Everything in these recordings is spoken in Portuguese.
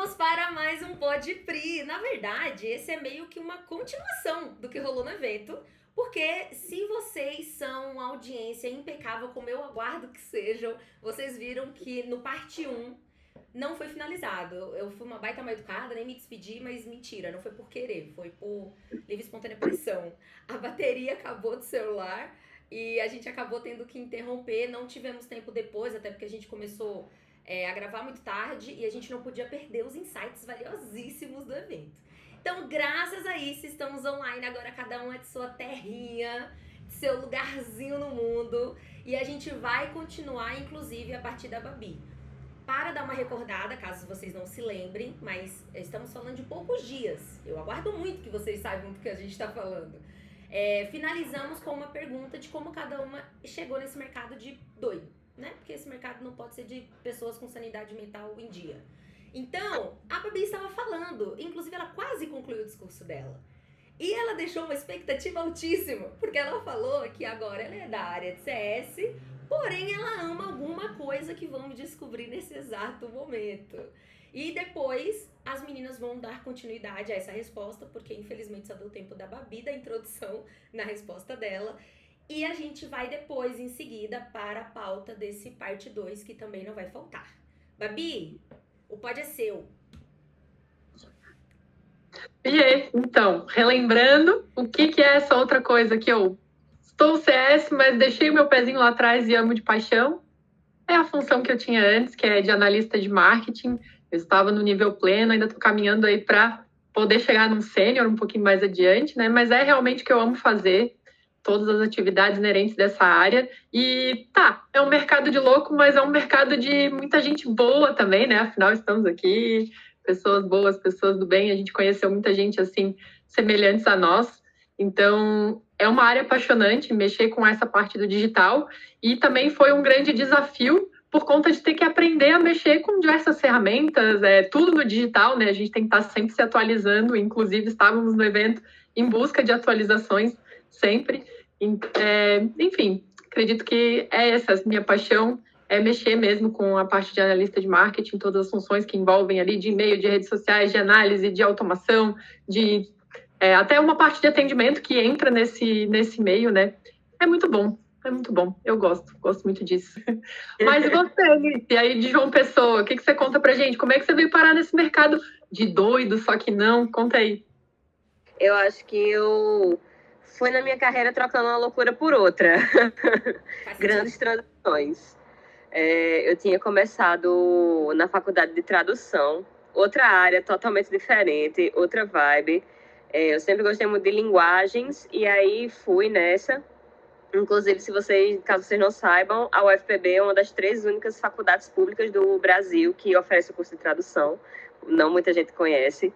Vamos para mais um Pod Pri. Na verdade, esse é meio que uma continuação do que rolou no evento, porque se vocês são uma audiência impecável, como eu aguardo que sejam, vocês viram que no parte 1 não foi finalizado. Eu fui uma baita mal educada, nem me despedi, mas mentira, não foi por querer, foi por livre e espontânea pressão. A bateria acabou do celular e a gente acabou tendo que interromper, não tivemos tempo depois, até porque a gente começou a gravar muito tarde e a gente não podia perder os insights valiosíssimos do evento. Então, graças a isso, estamos online agora, cada um é de sua terrinha, de seu lugarzinho no mundo, e a gente vai continuar, inclusive, a partir da Babi. Para dar uma recordada, caso vocês não se lembrem, mas estamos falando de poucos dias. Eu aguardo muito que vocês saibam do que a gente está falando. Finalizamos com uma pergunta de como cada uma chegou nesse mercado de doido, né? Porque esse mercado não pode ser de pessoas com sanidade mental em dia. Então, a Babi estava falando, inclusive ela quase concluiu o discurso dela. E ela deixou uma expectativa altíssima, porque ela falou que agora ela é da área de CS, porém ela ama alguma coisa que vamos descobrir nesse exato momento. E depois as meninas vão dar continuidade a essa resposta, porque infelizmente só deu tempo da Babi da introdução na resposta dela. E a gente vai depois, em seguida, para a pauta desse parte 2, que também não vai faltar. Babi, o pod é seu. E aí, então, relembrando, o que é essa outra coisa que eu estou CS, mas deixei o meu pezinho lá atrás e amo de paixão? É a função que eu tinha antes, que é de analista de marketing. Eu estava no nível pleno, ainda estou caminhando aí para poder chegar num sênior um pouquinho mais adiante, né? Mas é realmente o que eu amo fazer, todas as atividades inerentes dessa área. E é um mercado de louco, mas é um mercado de muita gente boa também, né? Afinal, estamos aqui, pessoas boas, pessoas do bem. A gente conheceu muita gente assim, semelhantes a nós. Então, é uma área apaixonante mexer com essa parte do digital. E também foi um grande desafio por conta de ter que aprender a mexer com diversas ferramentas, tudo no digital, né? A gente tem que estar sempre se atualizando. Inclusive, estávamos no evento em busca de atualizações sempre. Enfim, acredito que essa a minha paixão, é mexer mesmo com a parte de analista de marketing, todas as funções que envolvem ali de e-mail, de redes sociais, de análise, de automação, de até uma parte de atendimento que entra nesse meio, né? É muito bom, eu gosto muito disso. Mas e você, Alice? E aí de João Pessoa, o que você conta pra gente? Como é que você veio parar nesse mercado de doido, só que não? Conta aí. Eu acho que eu fui na minha carreira trocando uma loucura por outra. Grandes transições. Eu tinha começado na faculdade de tradução, outra área totalmente diferente, outra vibe. Eu sempre gostei muito de linguagens e aí fui nessa. Inclusive, caso vocês não saibam, a UFPB é uma das 3 únicas faculdades públicas do Brasil que oferece o curso de tradução. Não muita gente conhece.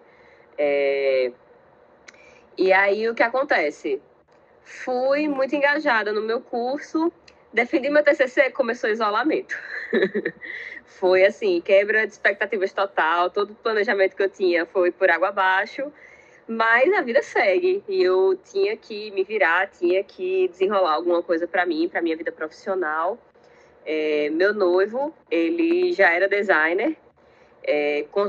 E aí, o que acontece? Fui muito engajada no meu curso, defendi meu TCC, começou o isolamento. Foi assim, quebra de expectativas total, todo o planejamento que eu tinha foi por água abaixo, mas a vida segue e eu tinha que me virar, tinha que desenrolar alguma coisa para mim, para minha vida profissional. Meu noivo, ele já era designer,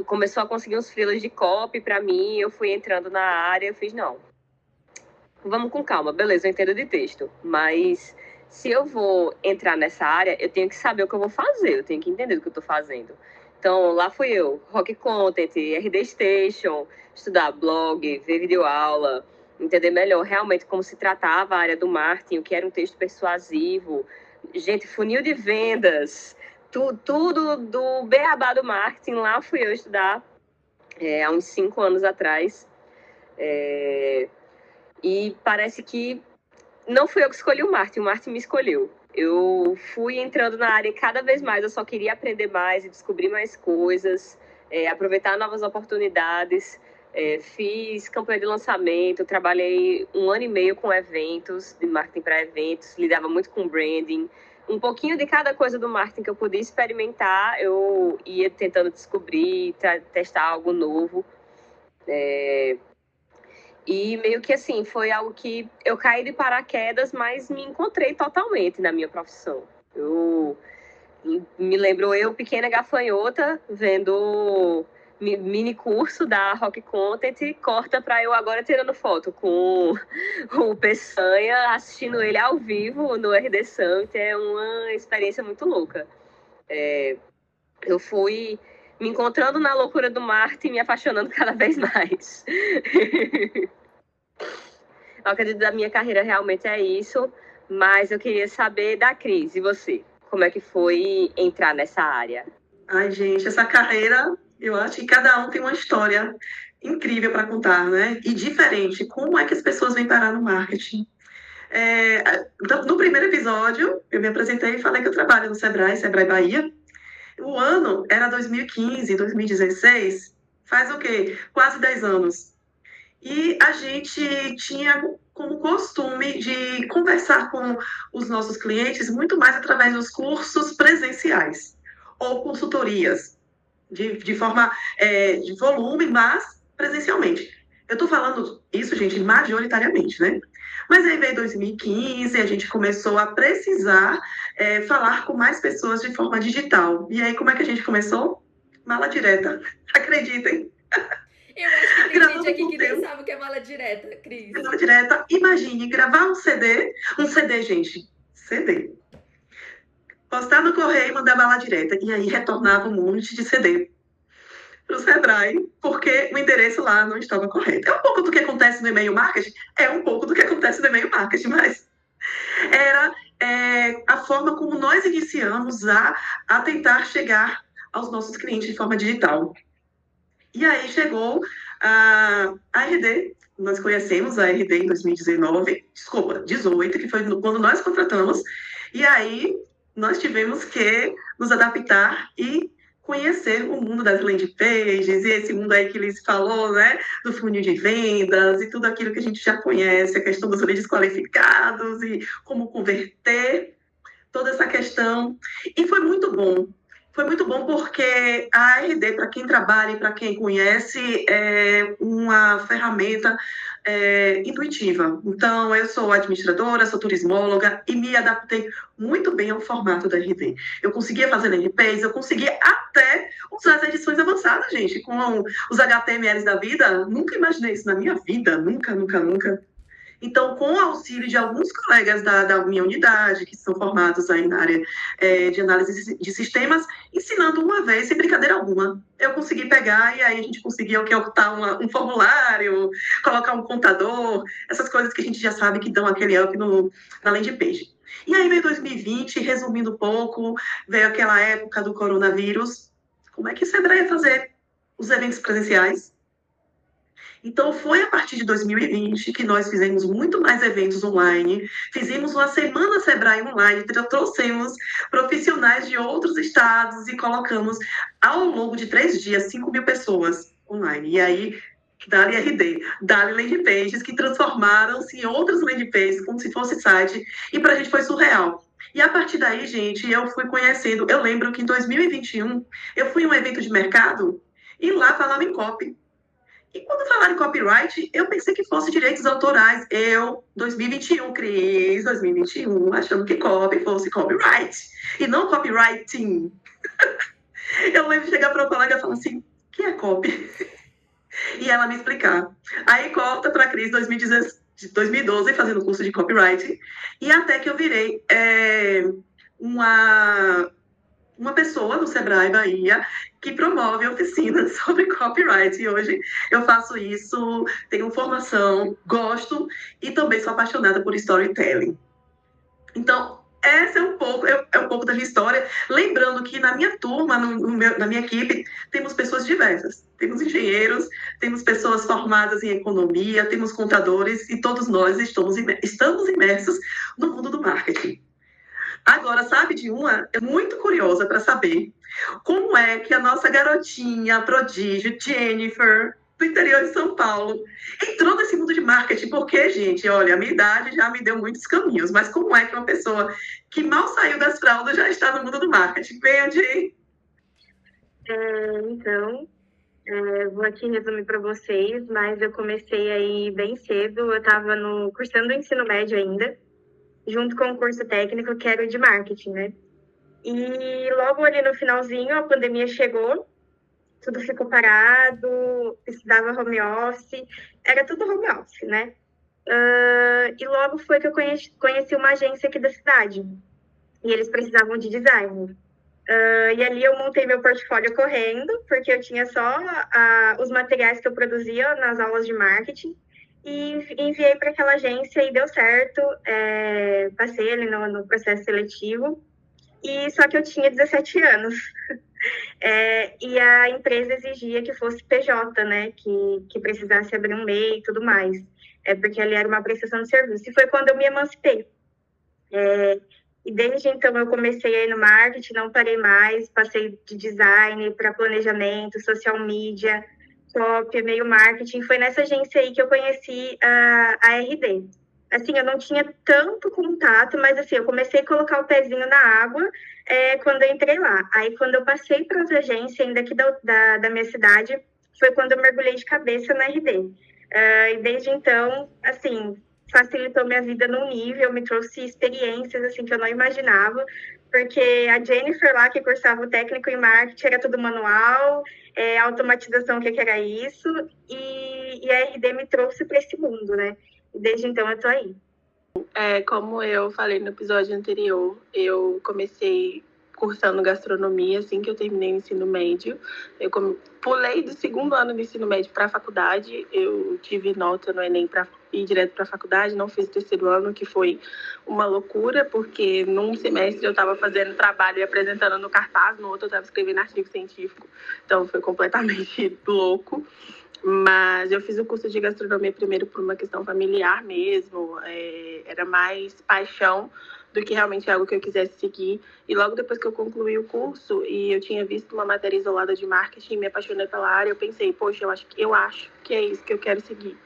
começou a conseguir uns freelas de copy para mim, eu fui entrando na área, eu fiz, não, vamos com calma, beleza, eu entendo de texto, mas se eu vou entrar nessa área, eu tenho que saber o que eu vou fazer, eu tenho que entender o que eu estou fazendo. Então, lá fui eu, Rock Content, RD Station, estudar blog, ver videoaula, entender melhor realmente como se tratava a área do marketing, o que era um texto persuasivo, funil de vendas, tudo do beabá do marketing, lá fui eu estudar há uns 5 anos atrás. E parece que não fui eu que escolhi o marketing me escolheu. Eu fui entrando na área e cada vez mais eu só queria aprender mais e descobrir mais coisas, aproveitar novas oportunidades. Fiz campanha de lançamento, trabalhei 1 ano e meio com eventos, de marketing para eventos, lidava muito com branding. Um pouquinho de cada coisa do marketing que eu podia experimentar, eu ia tentando descobrir, testar algo novo. E meio que assim, foi algo que eu caí de paraquedas, mas me encontrei totalmente na minha profissão. Eu me lembro eu, pequena gafanhota, vendo mini curso da Rock Content, corta para eu agora tirando foto com o Peçanha, assistindo ele ao vivo no RD Summit. É uma experiência muito louca. Eu fui me encontrando na loucura do marketing e me apaixonando cada vez mais. Eu acredito que da minha carreira realmente é isso, mas eu queria saber da Cris, e você? Como é que foi entrar nessa área? Ai, gente, essa carreira, eu acho que cada um tem uma história incrível para contar, né? E diferente. Como é que as pessoas vêm parar no marketing? No primeiro episódio, eu me apresentei e falei que eu trabalho no Sebrae Bahia. O ano era 2015, 2016, faz o quê? Quase 10 anos. E a gente tinha como costume de conversar com os nossos clientes muito mais através dos cursos presenciais ou consultorias, de forma de volume, mas presencialmente. Eu estou falando isso, gente, majoritariamente, né? Mas aí veio 2015, a gente começou a precisar falar com mais pessoas de forma digital. E aí, como é que a gente começou? Mala direta. Acreditem. Eu acho que tem gente aqui que nem sabe o que é mala direta, Cris. Mala direta, imagine, gravar um CD, gente, CD. Postar no correio e mandar mala direta. E aí retornava um monte de CD para o Sebrae, porque o endereço lá não estava correto. É um pouco do que acontece no e-mail marketing? É um pouco do que acontece no e-mail marketing, mas era a forma como nós iniciamos a tentar chegar aos nossos clientes de forma digital. E aí chegou a RD, nós conhecemos a RD em 2019, desculpa, 18, que foi quando nós contratamos, e aí nós tivemos que nos adaptar e conhecer o mundo das landing pages, e esse mundo aí que Liz falou, né, do funil de vendas, e tudo aquilo que a gente já conhece, a questão dos leads qualificados, e como converter, toda essa questão, e foi muito bom. Foi muito bom porque a RD, para quem trabalha e para quem conhece, é uma ferramenta intuitiva. Então, eu sou administradora, sou turismóloga e me adaptei muito bem ao formato da RD. Eu conseguia fazer landing page, eu conseguia até usar as edições avançadas, gente, com os HTMLs da vida. Nunca imaginei isso na minha vida, nunca, nunca, nunca. Então, com o auxílio de alguns colegas da minha unidade, que são formados aí na área de análise de sistemas, ensinando uma vez, sem brincadeira alguma. Eu consegui pegar e aí a gente conseguia ocultar um formulário, colocar um contador, essas coisas que a gente já sabe que dão aquele up na landing page. E aí veio 2020, resumindo um pouco, veio aquela época do coronavírus. Como é que o Sebrae ia fazer os eventos presenciais? Então, foi a partir de 2020 que nós fizemos muito mais eventos online, fizemos uma semana Sebrae online, trouxemos profissionais de outros estados e colocamos, ao longo de 3 dias, 5.000 pessoas online. E aí, dali RD, dali landing pages, que transformaram-se em outras landing pages, como se fosse site, e para a gente foi surreal. E a partir daí, gente, eu fui conhecendo, eu lembro que em 2021, eu fui em um evento de mercado, e lá falava em copy. E quando falaram em copyright, eu pensei que fosse direitos autorais. 2021, Cris, 2021, achando que copy fosse copyright, e não copywriting. Eu lembro de chegar para uma colega e falar assim, o que é copy? E ela me explicar. Aí corta para a Cris, 2012, fazendo curso de copyright, e até que eu virei uma pessoa no Sebrae Bahia que promove oficinas sobre copyright. E hoje eu faço isso, tenho formação, gosto e também sou apaixonada por storytelling. Então, essa é um pouco da minha história. Lembrando que na minha turma, na minha equipe, temos pessoas diversas. Temos engenheiros, temos pessoas formadas em economia, temos contadores e todos nós estamos imersos no mundo do marketing. Agora, sabe de uma? Eu muito curiosa para saber como é que a nossa garotinha prodígio, Jennifer, do interior de São Paulo, entrou nesse mundo de marketing. Porque, gente, olha, a minha idade já me deu muitos caminhos, mas como é que uma pessoa que mal saiu das fraldas já está no mundo do marketing? Venha, Jen. Então, vou aqui resumir para vocês, mas eu comecei aí bem cedo, eu estava cursando o ensino médio ainda, junto com o curso técnico que era o de marketing, né? E logo ali no finalzinho, a pandemia chegou tudo ficou parado, estudava home office, era tudo home office, né? E logo foi que eu conheci uma agência aqui da cidade, e eles precisavam de design. E ali eu montei meu portfólio correndo, porque eu tinha só os materiais que eu produzia nas aulas de marketing, e enviei para aquela agência e deu certo, passei ali no processo seletivo, e só que eu tinha 17 anos. E a empresa exigia que fosse PJ, né? Que precisasse abrir um MEI e tudo mais. Porque ali era uma prestação de serviço. E foi quando eu me emancipei. E desde então eu comecei aí no marketing, não parei mais. Passei de design para planejamento, social media, copy, e-mail marketing. Foi nessa agência aí que eu conheci a RD. Assim, eu não tinha tanto contato, mas assim, eu comecei a colocar o pezinho na água quando eu entrei lá. Aí, quando eu passei para outra agência, ainda aqui da minha cidade, foi quando eu mergulhei de cabeça na RD. E desde então, assim, facilitou minha vida num nível, me trouxe experiências, assim, que eu não imaginava, porque a Jennifer lá, que cursava o técnico em marketing, era tudo manual, automatização, o que era isso, e a RD me trouxe para esse mundo, né? Desde então eu tô aí. Como eu falei no episódio anterior, eu comecei cursando gastronomia assim que eu terminei o ensino médio. Eu pulei do segundo ano do ensino médio para a faculdade. Eu tive nota no Enem para ir direto para a faculdade, não fiz o terceiro ano, que foi uma loucura, porque num semestre eu estava fazendo trabalho e apresentando no cartaz, no outro eu estava escrevendo artigo científico. Então foi completamente louco. Mas eu fiz o curso de gastronomia primeiro por uma questão familiar mesmo, era mais paixão do que realmente algo que eu quisesse seguir. E logo depois que eu concluí o curso e eu tinha visto uma matéria isolada de marketing, me apaixonei pela área, eu pensei, poxa, eu acho que é isso que eu quero seguir.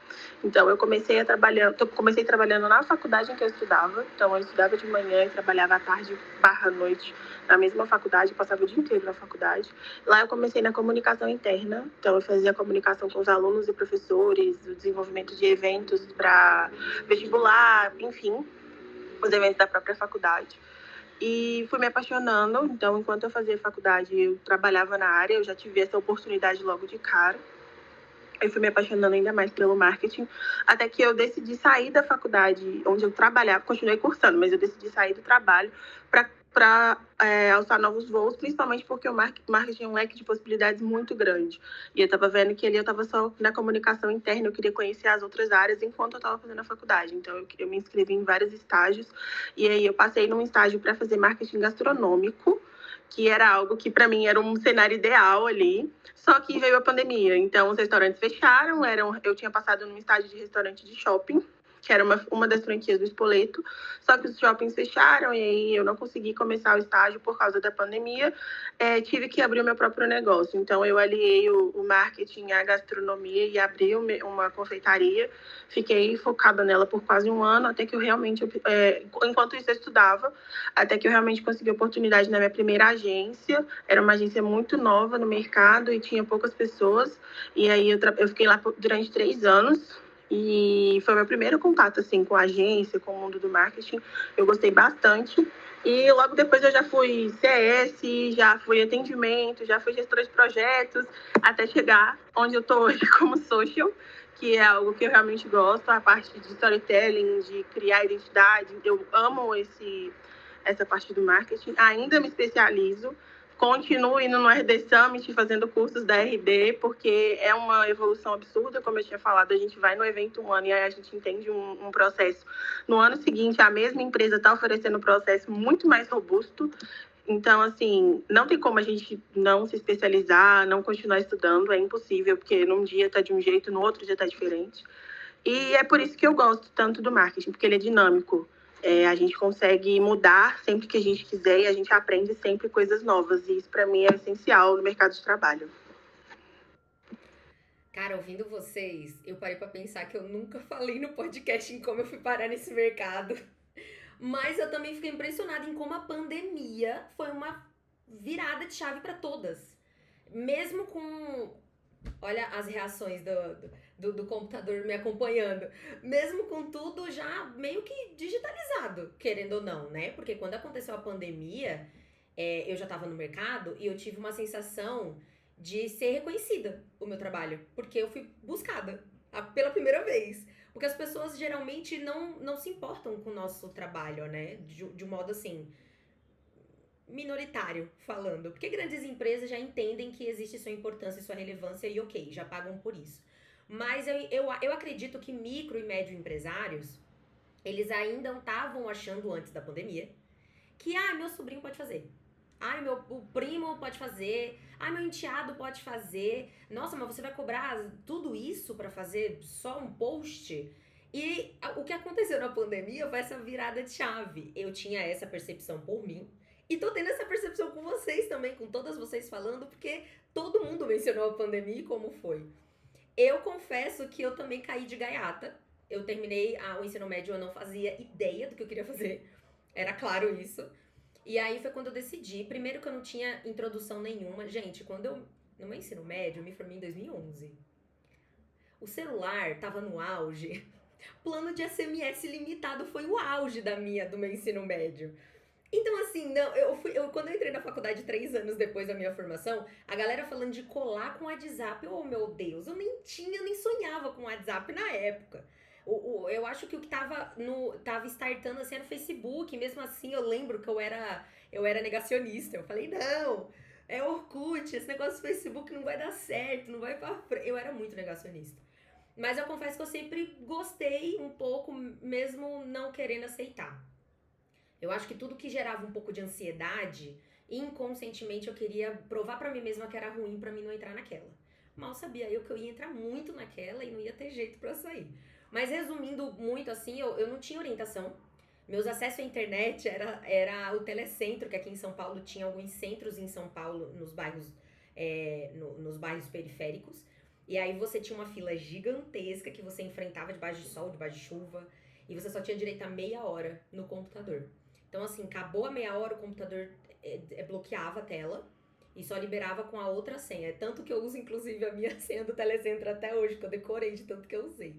Então eu comecei trabalhando na faculdade em que eu estudava. Então eu estudava de manhã e trabalhava à tarde/noite na mesma faculdade, passava o dia inteiro na faculdade. Lá eu comecei na comunicação interna, então eu fazia comunicação com os alunos e professores, o desenvolvimento de eventos para vestibular, enfim, os eventos da própria faculdade. E fui me apaixonando, então enquanto eu fazia faculdade eu trabalhava na área, eu já tive essa oportunidade logo de cara. Eu fui me apaixonando ainda mais pelo marketing, até que eu decidi sair da faculdade onde eu trabalhava, continuei cursando, mas eu decidi sair do trabalho para alçar novos voos, principalmente porque o marketing é um leque de possibilidades muito grande. E eu estava vendo que ali eu estava só na comunicação interna, eu queria conhecer as outras áreas enquanto eu estava fazendo a faculdade. Então, eu me inscrevi em vários estágios, e aí eu passei num estágio para fazer marketing gastronômico, que era algo que para mim era um cenário ideal ali, só que veio a pandemia. Então, os restaurantes fecharam, eu tinha passado num estágio de restaurante de shopping, que era uma das franquias do Spoleto, só que os shoppings fecharam e aí eu não consegui começar o estágio por causa da pandemia, tive que abrir o meu próprio negócio. Então, eu aliei o marketing à gastronomia e abri uma confeitaria, fiquei focada nela por quase um ano, até que eu realmente, enquanto isso eu estudava, até que eu realmente consegui a oportunidade na minha primeira agência. Era uma agência muito nova no mercado e tinha poucas pessoas, e aí eu fiquei lá durante 3 anos, e foi meu primeiro contato assim, com a agência, com o mundo do marketing. Eu gostei bastante. E logo depois eu já fui CS, já fui atendimento, já fui gestora de projetos, até chegar onde eu estou hoje como social, que é algo que eu realmente gosto, a parte de storytelling, de criar identidade. Eu amo essa parte do marketing. Ainda me especializo. Continuo indo no RD Summit, fazendo cursos da RD, porque é uma evolução absurda, como eu tinha falado, a gente vai no evento um ano e aí a gente entende um processo. No ano seguinte, a mesma empresa está oferecendo um processo muito mais robusto. Então, assim, não tem como a gente não se especializar, não continuar estudando, é impossível, porque num dia está de um jeito, no outro dia está diferente. E é por isso que eu gosto tanto do marketing, porque ele é dinâmico. A gente consegue mudar sempre que a gente quiser e a gente aprende sempre coisas novas. E isso, para mim, é essencial no mercado de trabalho. Cara, ouvindo vocês, eu parei pra pensar que eu nunca falei no podcast em como eu fui parar nesse mercado. Mas eu também fiquei impressionada em como a pandemia foi uma virada de chave pra todas. Mesmo com... Olha as reações do computador me acompanhando. Mesmo com tudo já meio que digitalizado, querendo ou não, né? Porque quando aconteceu a pandemia, eu já tava no mercado e eu tive uma sensação de ser reconhecida o meu trabalho, porque eu fui buscada pela primeira vez. Porque as pessoas geralmente não se importam com o nosso trabalho, né? De um modo assim, minoritário falando. Porque grandes empresas já entendem que existe sua importância e sua relevância e ok, já pagam por isso. Mas eu acredito que micro e médio empresários, eles ainda estavam achando antes da pandemia que, meu sobrinho pode fazer. O primo pode fazer. Meu enteado pode fazer. Nossa, mas você vai cobrar tudo isso pra fazer só um post? E o que aconteceu na pandemia foi essa virada de chave. Eu tinha essa percepção por mim. E tô tendo essa percepção com vocês também, com todas vocês falando, porque todo mundo mencionou a pandemia e como foi. Eu confesso que eu também caí de gaiata. Eu terminei o ensino médio, eu não fazia ideia do que eu queria fazer. Era claro isso. E aí foi quando eu decidi. Primeiro que eu não tinha introdução nenhuma. Gente, no meu ensino médio, eu me formei em 2011. O celular tava no auge. Plano de SMS limitado foi o auge do meu ensino médio. Então, assim, quando eu entrei na faculdade 3 anos depois da minha formação, a galera falando de colar com o WhatsApp, oh meu Deus, eu nem sonhava com o WhatsApp na época. Eu acho que o que tava startando assim era o Facebook, mesmo assim eu lembro que eu era negacionista. Eu falei, não, é Orkut, esse negócio do Facebook não vai dar certo, não vai pra frente. Eu era muito negacionista. Mas eu confesso que eu sempre gostei um pouco, mesmo não querendo aceitar. Eu acho que tudo que gerava um pouco de ansiedade, inconscientemente eu queria provar pra mim mesma que era ruim pra mim não entrar naquela. Mal sabia eu que eu ia entrar muito naquela e não ia ter jeito pra sair. Mas resumindo muito assim, eu não tinha orientação. Meus acessos à internet era o telecentro, que aqui em São Paulo tinha alguns centros em São Paulo, nos bairros periféricos. E aí você tinha uma fila gigantesca que você enfrentava debaixo de sol, debaixo de chuva. E você só tinha direito a meia hora no computador. Então assim, acabou a meia hora, o computador bloqueava a tela. E só liberava com a outra senha. Tanto que eu uso, inclusive, a minha senha do telecentro até hoje, que eu decorei de tanto que eu usei.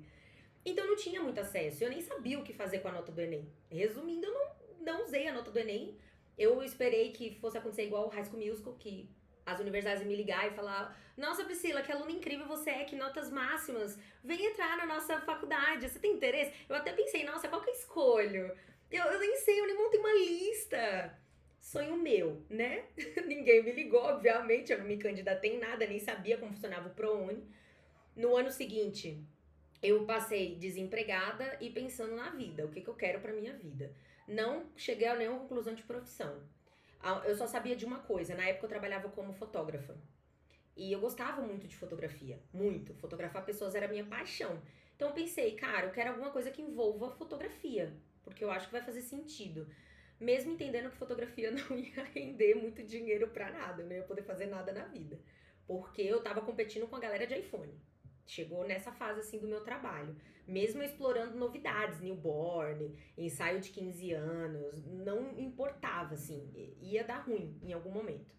Então, eu não tinha muito acesso. Eu nem sabia o que fazer com a nota do Enem. Resumindo, eu não usei a nota do Enem. Eu esperei que fosse acontecer igual o High School Musical, que as universidades iam me ligar e falar: nossa, Priscila, que aluna incrível você é, que notas máximas. Vem entrar na nossa faculdade, você tem interesse? Eu até pensei, nossa, qual que eu escolho? Eu nem sei, eu nem montei uma lista. Sonho meu, né? Ninguém me ligou, obviamente, eu não me candidatei em nada, nem sabia como funcionava o ProUni. No ano seguinte, eu passei desempregada e pensando na vida, o que eu quero pra minha vida. Não cheguei a nenhuma conclusão de profissão. Eu só sabia de uma coisa, na época eu trabalhava como fotógrafa. E eu gostava muito de fotografia, muito. Fotografar pessoas era a minha paixão. Então eu pensei, cara, eu quero alguma coisa que envolva fotografia, porque eu acho que vai fazer sentido. Mesmo entendendo que fotografia não ia render muito dinheiro pra nada, eu não ia poder fazer nada na vida. Porque eu tava competindo com a galera de iPhone. Chegou nessa fase, assim, do meu trabalho. Mesmo explorando novidades, newborn, ensaio de 15 anos, não importava, assim, ia dar ruim em algum momento.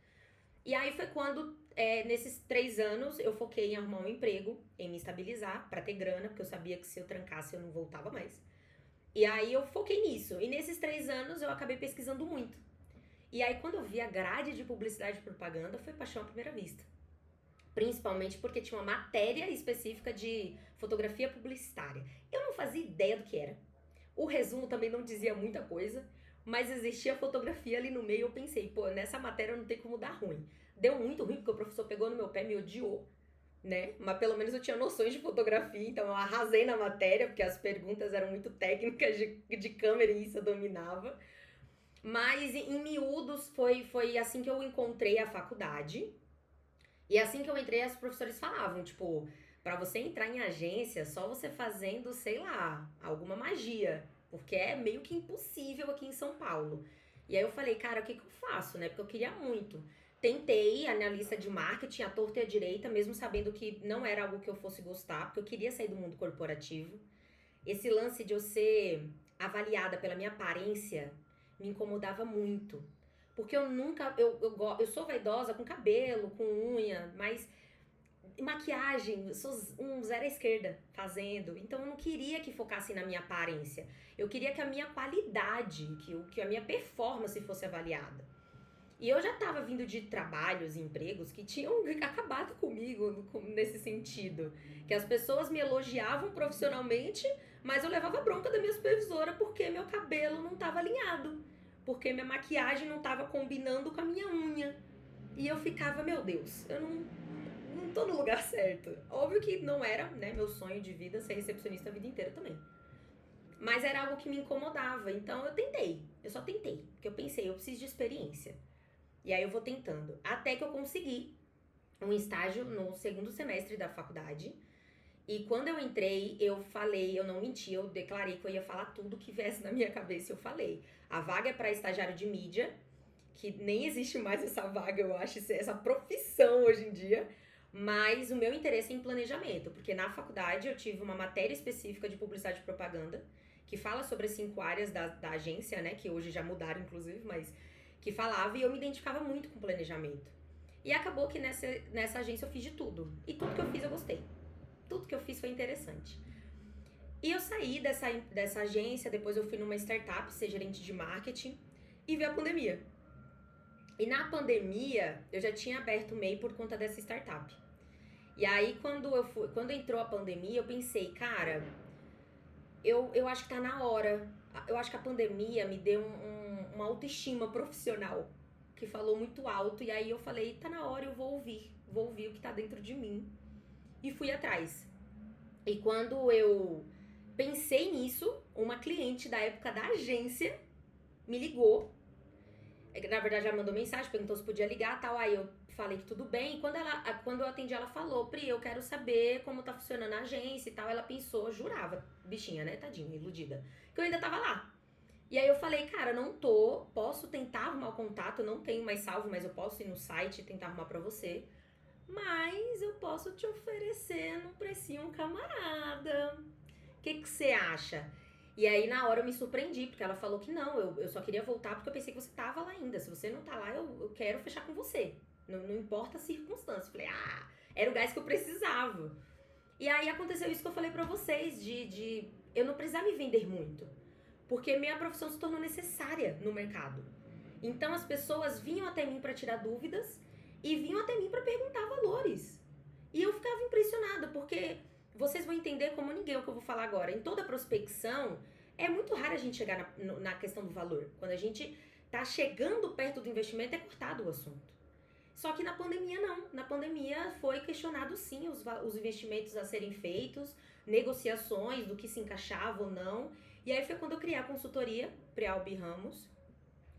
E aí foi quando, nesses 3 anos, eu foquei em arrumar um emprego, em me estabilizar, pra ter grana, porque eu sabia que se eu trancasse eu não voltava mais. E aí eu foquei nisso. E nesses 3 anos eu acabei pesquisando muito. E aí quando eu vi a grade de publicidade e propaganda, foi paixão à primeira vista. Principalmente porque tinha uma matéria específica de fotografia publicitária. Eu não fazia ideia do que era. O resumo também não dizia muita coisa, mas existia fotografia ali no meio. Eu pensei, pô, nessa matéria não tem como dar ruim. Deu muito ruim porque o professor pegou no meu pé e me odiou, né? Mas pelo menos eu tinha noções de fotografia, então eu arrasei na matéria, porque as perguntas eram muito técnicas de câmera e isso eu dominava. Mas em miúdos foi assim que eu encontrei a faculdade. E assim que eu entrei, os professores falavam, tipo, pra você entrar em agência, só você fazendo, sei lá, alguma magia, porque é meio que impossível aqui em São Paulo. E aí eu falei, cara, o que eu faço, né? Porque eu queria muito. Tentei analista de marketing, à torta e à direita, mesmo sabendo que não era algo que eu fosse gostar, porque eu queria sair do mundo corporativo. Esse lance de eu ser avaliada pela minha aparência me incomodava muito. Porque eu nunca... Eu sou vaidosa com cabelo, com unha, mas maquiagem, eu sou um zero à esquerda fazendo. Então eu não queria que focasse na minha aparência. Eu queria que a minha qualidade, que a minha performance fosse avaliada. E eu já tava vindo de trabalhos e empregos que tinham acabado comigo nesse sentido. Que as pessoas me elogiavam profissionalmente, mas eu levava bronca da minha supervisora porque meu cabelo não tava alinhado. Porque minha maquiagem não tava combinando com a minha unha. E eu ficava, meu Deus, eu não tô no lugar certo. Óbvio que não era, né, meu sonho de vida ser recepcionista a vida inteira também. Mas era algo que me incomodava, então eu só tentei. Porque eu pensei, eu preciso de experiência. E aí eu vou tentando. Até que eu consegui um estágio no segundo semestre da faculdade. E quando eu entrei, eu falei, eu não menti, eu declarei que eu ia falar tudo que viesse na minha cabeça, eu falei. A vaga é para estagiário de mídia, que nem existe mais essa vaga, eu acho, essa profissão hoje em dia. Mas o meu interesse é em planejamento, porque na faculdade eu tive uma matéria específica de publicidade e propaganda, que fala sobre as 5 áreas da agência, né, que hoje já mudaram inclusive, mas que falava, e eu me identificava muito com planejamento. E acabou que nessa agência eu fiz de tudo. E tudo que eu fiz eu gostei. Tudo que eu fiz foi interessante. E eu saí dessa agência, depois eu fui numa startup, ser gerente de marketing, e veio a pandemia. E na pandemia, eu já tinha aberto o MEI por conta dessa startup. E aí, quando entrou a pandemia, eu pensei, cara, eu acho que tá na hora. Eu acho que a pandemia me deu uma autoestima profissional que falou muito alto. E aí eu falei, tá na hora, eu vou ouvir o que tá dentro de mim. E fui atrás. E quando eu pensei nisso, uma cliente da época da agência me ligou. Na verdade, ela mandou mensagem, perguntou se podia ligar e tal. Aí eu falei que tudo bem. E quando eu atendi, ela falou, Pri, eu quero saber como tá funcionando a agência e tal. Ela pensou, jurava, bichinha, né, tadinha, iludida, que eu ainda tava lá. E aí eu falei, cara, não tô, posso tentar arrumar o contato, não tenho mais salvo, mas eu posso ir no site e tentar arrumar pra você. Mas eu posso te oferecer num precinho camarada. O que você acha? E aí, na hora, eu me surpreendi, porque ela falou que não, eu só queria voltar porque eu pensei que você tava lá ainda. Se você não tá lá, eu quero fechar com você. Não importa a circunstância. Falei, era o gás que eu precisava. E aí, aconteceu isso que eu falei pra vocês, de eu não precisar me vender muito. Porque minha profissão se tornou necessária no mercado. Então, as pessoas vinham até mim pra tirar dúvidas e vinham até mim pra perguntar valores. E eu ficava impressionada, porque vocês vão entender como ninguém o que eu vou falar agora. Em toda prospecção, é muito raro a gente chegar na questão do valor. Quando a gente tá chegando perto do investimento, é cortado o assunto. Só que na pandemia, não. Na pandemia, foi questionado, sim, os investimentos a serem feitos, negociações do que se encaixava ou não. E aí foi quando eu criei a consultoria Prialbi Ramos,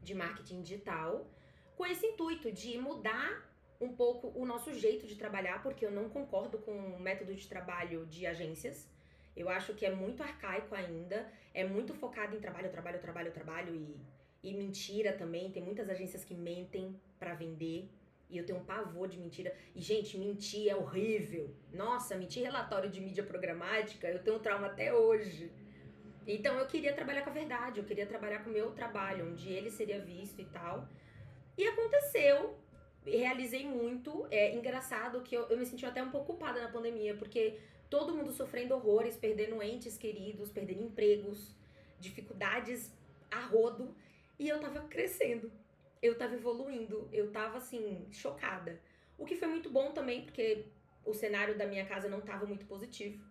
de marketing digital, com esse intuito de mudar um pouco o nosso jeito de trabalhar, porque eu não concordo com o método de trabalho de agências. Eu acho que é muito arcaico ainda, é muito focado em trabalho e mentira também. Tem muitas agências que mentem pra vender e eu tenho um pavor de mentira. E, gente, mentir é horrível. Nossa, mentir relatório de mídia programática, eu tenho trauma até hoje. Então, eu queria trabalhar com a verdade, eu queria trabalhar com o meu trabalho, onde ele seria visto e tal. E aconteceu, realizei muito. É engraçado que eu me senti até um pouco culpada na pandemia, porque todo mundo sofrendo horrores, perdendo entes queridos, perdendo empregos, dificuldades a rodo. E eu tava crescendo, eu tava evoluindo, eu tava, assim, chocada. O que foi muito bom também, porque o cenário da minha casa não tava muito positivo,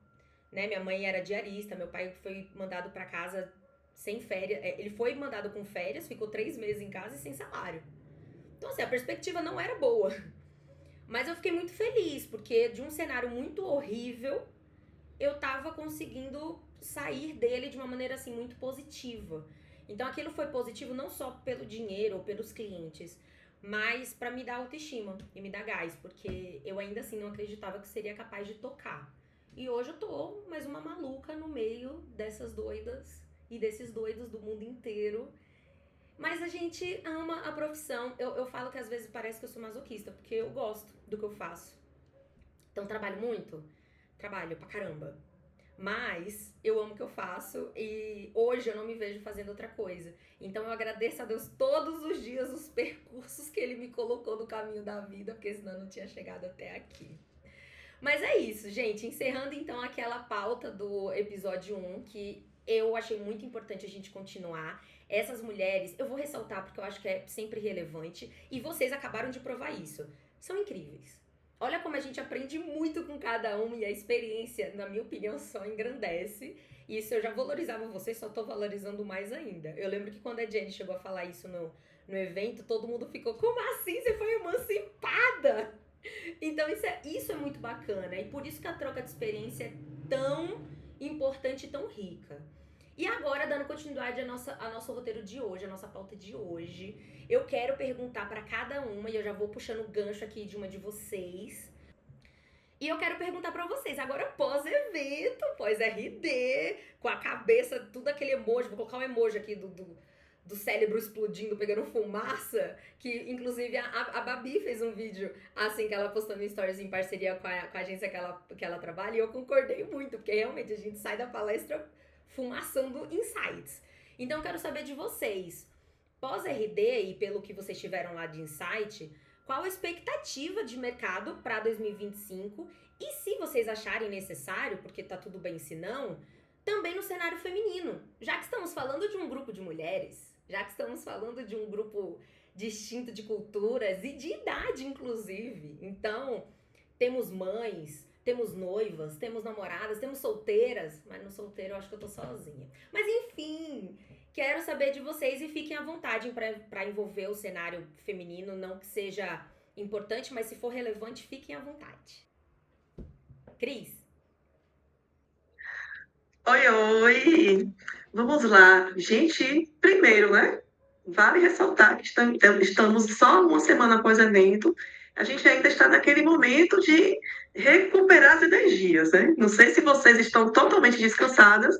né? Minha mãe era diarista, meu pai foi mandado pra casa sem férias. Ele foi mandado com férias, ficou 3 meses em casa e sem salário. Então, assim, a perspectiva não era boa. Mas eu fiquei muito feliz, porque de um cenário muito horrível, eu tava conseguindo sair dele de uma maneira, assim, muito positiva. Então, aquilo foi positivo não só pelo dinheiro ou pelos clientes, mas pra me dar autoestima e me dar gás, porque eu ainda assim não acreditava que seria capaz de tocar. E hoje eu tô mais uma maluca no meio dessas doidas e desses doidos do mundo inteiro. Mas a gente ama a profissão. Eu falo que às vezes parece que eu sou masoquista, porque eu gosto do que eu faço. Então, trabalho muito? Trabalho pra caramba. Mas eu amo o que eu faço e hoje eu não me vejo fazendo outra coisa. Então, eu agradeço a Deus todos os dias os percursos que Ele me colocou no caminho da vida, porque senão eu não tinha chegado até aqui. Mas é isso, gente. Encerrando então aquela pauta do episódio 1, que eu achei muito importante a gente continuar. Essas mulheres, eu vou ressaltar porque eu acho que é sempre relevante, e vocês acabaram de provar isso. São incríveis. Olha como a gente aprende muito com cada uma e a experiência, na minha opinião, só engrandece. Isso eu já valorizava vocês, só tô valorizando mais ainda. Eu lembro que quando a Jenny chegou a falar isso no evento, todo mundo ficou, como assim? Você foi emancipada? Então isso é muito bacana, e por isso que a troca de experiência é tão importante e tão rica. E agora, dando continuidade ao nosso roteiro de hoje, a nossa pauta de hoje, eu quero perguntar para cada uma, e eu já vou puxando o gancho aqui de uma de vocês. E eu quero perguntar para vocês, agora pós-evento, pós-RD, com a cabeça, tudo aquele emoji, vou colocar um emoji aqui do cérebro explodindo, pegando fumaça, que inclusive a Babi fez um vídeo assim que ela postou no Stories em parceria com a agência que ela trabalha, e eu concordei muito, porque realmente a gente sai da palestra fumaçando insights. Então eu quero saber de vocês, pós-RD e pelo que vocês tiveram lá de insight, qual a expectativa de mercado para 2025, e se vocês acharem necessário, porque tá tudo bem se não, também no cenário feminino, já que estamos falando de um grupo de mulheres, já que estamos falando de um grupo distinto de culturas e de idade, inclusive. Então, temos mães, temos noivas, temos namoradas, temos solteiras, mas no solteiro eu acho que eu tô sozinha. Mas enfim, quero saber de vocês e fiquem à vontade para envolver o cenário feminino, não que seja importante, mas se for relevante, fiquem à vontade. Cris? Oi, oi! Vamos lá. Gente, primeiro, né? Vale ressaltar que estamos só uma semana após o evento. A gente ainda está naquele momento de recuperar as energias, né? Não sei se vocês estão totalmente descansadas,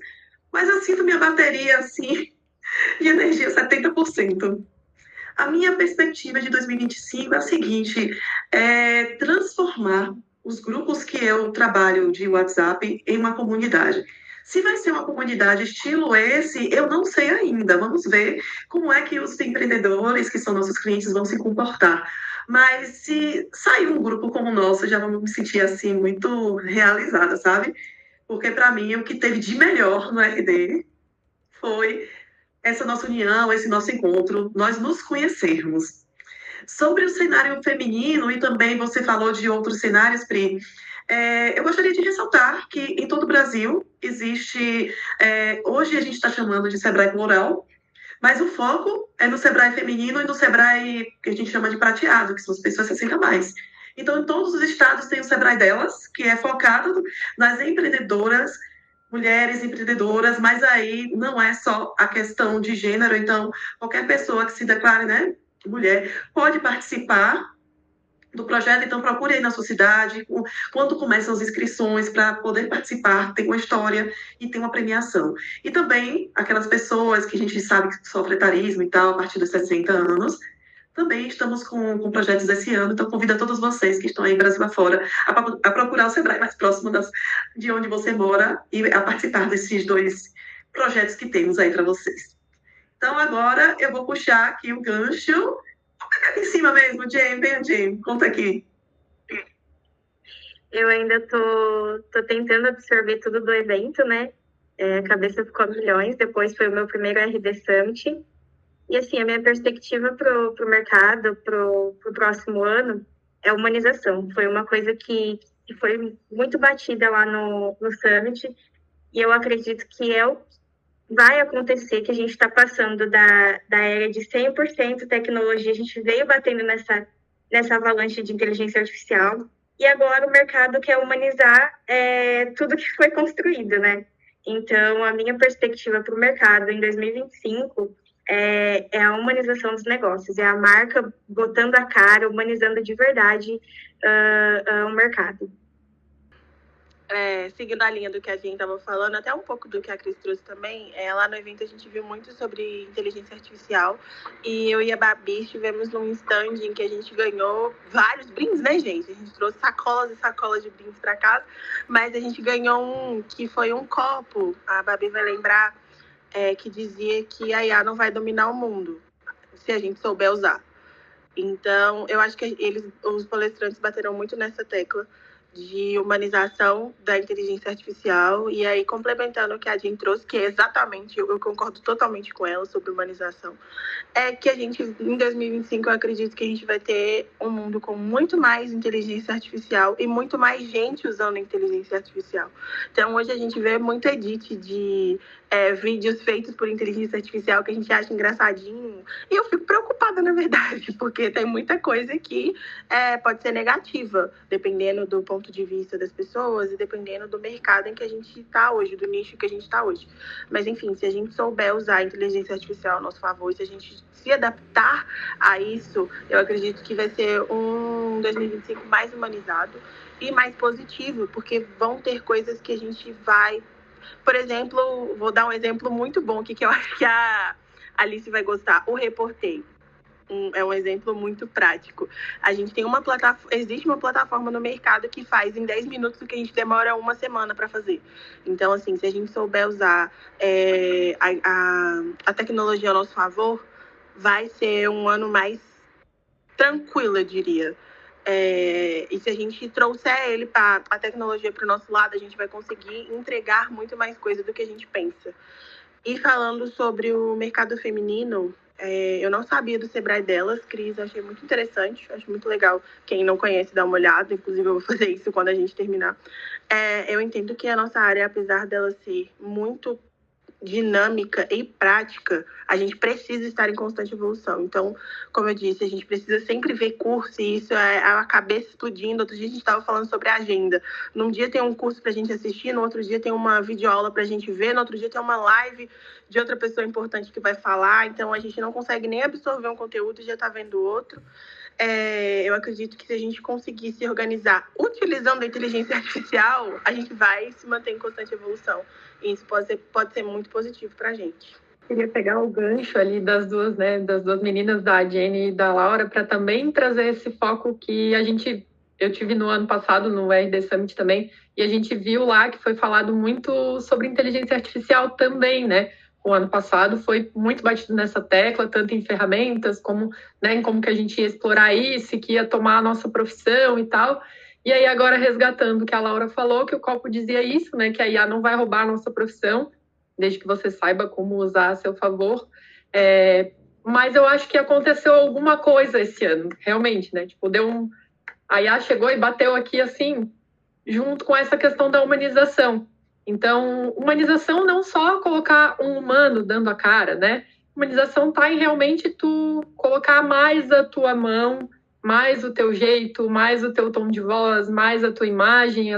mas eu sinto minha bateria, assim, de energia 70%. A minha perspectiva de 2025 é a seguinte, é transformar os grupos que eu trabalho de WhatsApp em uma comunidade. Se vai ser uma comunidade estilo esse, eu não sei ainda. Vamos ver como é que os empreendedores, que são nossos clientes, vão se comportar. Mas se sair um grupo como o nosso, já vamos me sentir assim muito realizada, sabe? Porque para mim o que teve de melhor no RD foi essa nossa união, esse nosso encontro, nós nos conhecermos. Sobre o cenário feminino, e também você falou de outros cenários, Pri, eu gostaria de ressaltar que em todo o Brasil existe, hoje a gente está chamando de Sebrae Plural, mas o foco é no Sebrae feminino e no Sebrae que a gente chama de prateado, que são as pessoas 60 mais. Então, em todos os estados tem o Sebrae delas, que é focado nas empreendedoras, mulheres empreendedoras, mas aí não é só a questão de gênero, então qualquer pessoa que se declare, né, mulher, pode participar do projeto, então procure aí na sua cidade, quando começam as inscrições para poder participar, tem uma história e tem uma premiação. E também aquelas pessoas que a gente sabe que sofrem etarismo e tal, a partir dos 60 anos, também estamos com projetos esse ano, então convido a todos vocês que estão aí Brasil afora a procurar o Sebrae mais próximo de onde você mora e a participar desses 2 projetos que temos aí para vocês. Então agora eu vou puxar aqui o gancho. Vamos pegar aqui em cima mesmo, Jane, vem, Jane, conta aqui. Eu ainda tô tentando absorver tudo do evento, né? A cabeça ficou a milhões, depois foi o meu primeiro RD Summit. E assim, a minha perspectiva pro mercado, pro próximo ano, é humanização. Foi uma coisa que foi muito batida lá no Summit, e eu acredito que vai acontecer, que a gente está passando da era de 100% tecnologia, a gente veio batendo nessa avalanche de inteligência artificial, e agora o mercado quer humanizar tudo que foi construído, né? Então, a minha perspectiva para o mercado em 2025 é a humanização dos negócios, é a marca botando a cara, humanizando de verdade o mercado. Seguindo a linha do que a gente estava falando, até um pouco do que a Cris trouxe também, lá no evento a gente viu muito sobre inteligência artificial, e eu e a Babi estivemos num stand em que a gente ganhou vários brindes, né, gente? A gente trouxe sacolas e sacolas de brindes para casa, mas a gente ganhou um que foi um copo, a Babi vai lembrar, que dizia que a IA não vai dominar o mundo, se a gente souber usar. Então, eu acho que os palestrantes bateram muito nessa tecla, de humanização da inteligência artificial, e aí complementando o que a Jean trouxe, que é exatamente, eu concordo totalmente com ela sobre humanização, é que a gente, em 2025, eu acredito que a gente vai ter um mundo com muito mais inteligência artificial e muito mais gente usando a inteligência artificial. Então, hoje a gente vê muito edit de vídeos feitos por inteligência artificial que a gente acha engraçadinho, e eu fico preocupada, na verdade, porque tem muita coisa que pode ser negativa, dependendo do ponto de vista das pessoas e dependendo do mercado em que a gente está hoje, do nicho que a gente está hoje. Mas, enfim, se a gente souber usar a inteligência artificial a nosso favor, se a gente se adaptar a isso, eu acredito que vai ser um 2025 mais humanizado e mais positivo, porque vão ter coisas que a gente vai... Por exemplo, vou dar um exemplo muito bom aqui, que eu acho que a Alice vai gostar. O Reportei. É um exemplo muito prático. A gente tem existe uma plataforma no mercado que faz em 10 minutos o que a gente demora uma semana para fazer. Então, assim, se a gente souber usar a tecnologia a nosso favor, vai ser um ano mais tranquilo, eu diria. E se a gente trouxer a tecnologia para o nosso lado, a gente vai conseguir entregar muito mais coisa do que a gente pensa. E falando sobre o mercado feminino, eu não sabia do Sebrae delas, Cris, achei muito interessante, acho muito legal. Quem não conhece, dá uma olhada, inclusive eu vou fazer isso quando a gente terminar. Eu entendo que a nossa área, apesar dela ser muito dinâmica e prática, a gente precisa estar em constante evolução. Então, como eu disse, a gente precisa sempre ver curso, e isso é a cabeça explodindo. Outro dia a gente estava falando sobre a agenda. Num dia tem um curso para a gente assistir, no outro dia tem uma videoaula para a gente ver, no outro dia tem uma live de outra pessoa importante que vai falar. Então, a gente não consegue nem absorver um conteúdo e já está vendo outro. Eu acredito que se a gente conseguir se organizar utilizando a inteligência artificial, a gente vai se manter em constante evolução. E isso pode ser muito positivo para a gente. Queria pegar o gancho ali das duas meninas, da Jenny e da Laura, para também trazer esse foco que eu tive no ano passado, no RD Summit também, e a gente viu lá que foi falado muito sobre inteligência artificial também, né? O ano passado foi muito batido nessa tecla, tanto em ferramentas, como, né, em como que a gente ia explorar isso, que ia tomar a nossa profissão e tal. E aí agora resgatando o que a Laura falou, que o Copo dizia isso, né, que a IA não vai roubar a nossa profissão, desde que você saiba como usar a seu favor. Mas eu acho que aconteceu alguma coisa esse ano, realmente, né? Tipo, a IA chegou e bateu aqui, assim, junto com essa questão da humanização. Então, humanização não só colocar um humano dando a cara, né? Humanização está em realmente tu colocar mais a tua mão, mais o teu jeito, mais o teu tom de voz, mais a tua imagem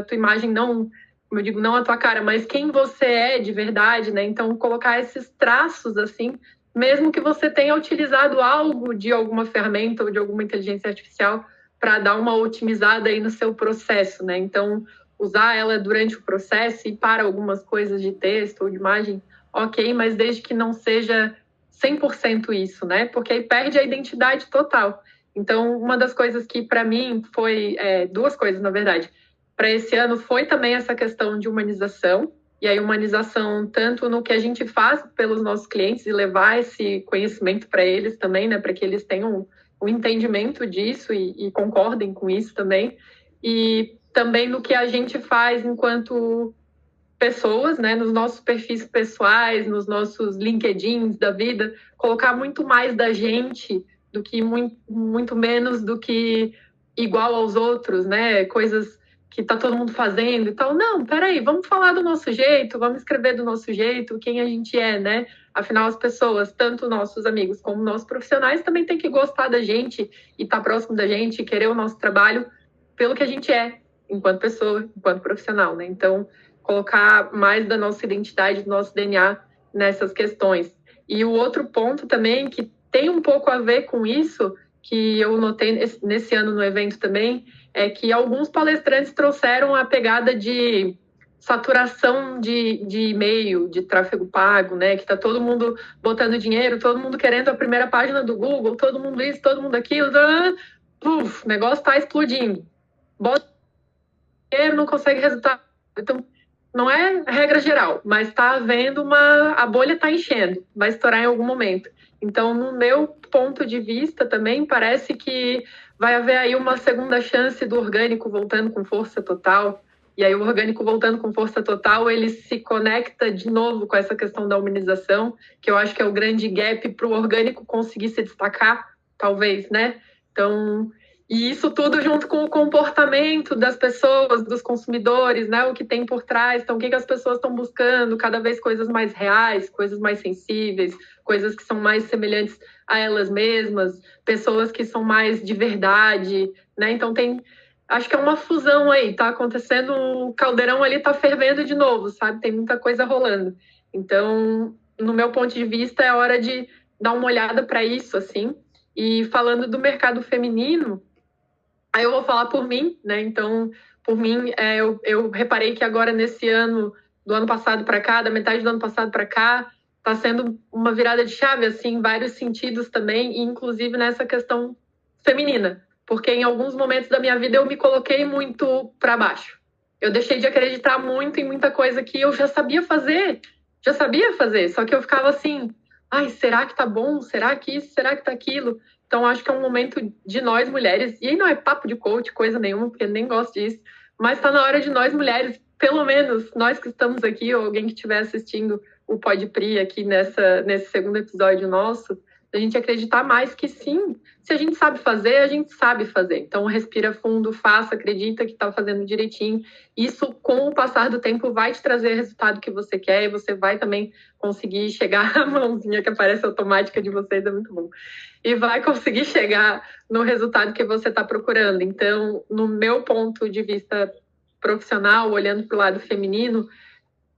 não, como eu digo, não a tua cara, mas quem você é de verdade, né? Então, colocar esses traços, assim, mesmo que você tenha utilizado algo de alguma ferramenta ou de alguma inteligência artificial para dar uma otimizada aí no seu processo, né? Então, usar ela durante o processo e para algumas coisas de texto ou de imagem, ok, mas desde que não seja 100% isso, né? Porque aí perde a identidade total. Então, uma das coisas que para mim foi, duas coisas, na verdade, para esse ano foi também essa questão de humanização, e aí humanização tanto no que a gente faz pelos nossos clientes e levar esse conhecimento para eles também, né? Para que eles tenham um entendimento disso e concordem com isso também, e também no que a gente faz enquanto pessoas, né, nos nossos perfis pessoais, nos nossos LinkedIns da vida, colocar muito mais da gente do que muito menos do que igual aos outros, né, coisas que tá todo mundo fazendo e tal. Não, peraí, vamos falar do nosso jeito, vamos escrever do nosso jeito, quem a gente é, né? Afinal, as pessoas, tanto nossos amigos como nossos profissionais, também tem que gostar da gente e estar próximo da gente, querer o nosso trabalho pelo que a gente é, enquanto pessoa, enquanto profissional, né? Então, colocar mais da nossa identidade, do nosso DNA nessas questões. E o outro ponto também, que tem um pouco a ver com isso, que eu notei nesse ano no evento também, é que alguns palestrantes trouxeram a pegada de saturação de e-mail, de tráfego pago, né? Que tá todo mundo botando dinheiro, todo mundo querendo a primeira página do Google, todo mundo isso, todo mundo aquilo, o negócio tá explodindo. Bota dinheiro, não consegue resultado. Então, não é regra geral, mas está havendo a bolha está enchendo, vai estourar em algum momento. Então, no meu ponto de vista também, parece que vai haver aí uma segunda chance do orgânico voltando com força total. E aí o orgânico voltando com força total, ele se conecta de novo com essa questão da humanização, que eu acho que é o grande gap para o orgânico conseguir se destacar, talvez, né? Então, e isso tudo junto com o comportamento das pessoas, dos consumidores, né? O que tem por trás. Então, o que as pessoas estão buscando? Cada vez coisas mais reais, coisas mais sensíveis, coisas que são mais semelhantes a elas mesmas, pessoas que são mais de verdade, né? Então, acho que é uma fusão aí, tá acontecendo, o caldeirão ali tá fervendo de novo, sabe? Tem muita coisa rolando. Então, no meu ponto de vista, é hora de dar uma olhada para isso, assim. E falando do mercado feminino, aí eu vou falar por mim, né? Então, por mim, eu reparei que agora nesse ano, do ano passado para cá, da metade do ano passado para cá, está sendo uma virada de chave, assim, em vários sentidos também, e inclusive nessa questão feminina, porque em alguns momentos da minha vida eu me coloquei muito para baixo. Eu deixei de acreditar muito em muita coisa que eu já sabia fazer, só que eu ficava assim, ai, será que tá bom? Será que isso? Será que tá aquilo? Então, acho que é um momento de nós mulheres, e aí não é papo de coach, coisa nenhuma, porque eu nem gosto disso, mas está na hora de nós mulheres, pelo menos nós que estamos aqui, ou alguém que estiver assistindo o Pod Pri aqui nesse segundo episódio nosso, a gente acreditar mais que sim, se a gente sabe fazer, a gente sabe fazer. Então, respira fundo, faça, acredita que está fazendo direitinho. Isso, com o passar do tempo, vai te trazer o resultado que você quer e você vai também conseguir chegar, a mãozinha que aparece automática de vocês é muito bom, e vai conseguir chegar no resultado que você está procurando. Então, no meu ponto de vista profissional, olhando para o lado feminino,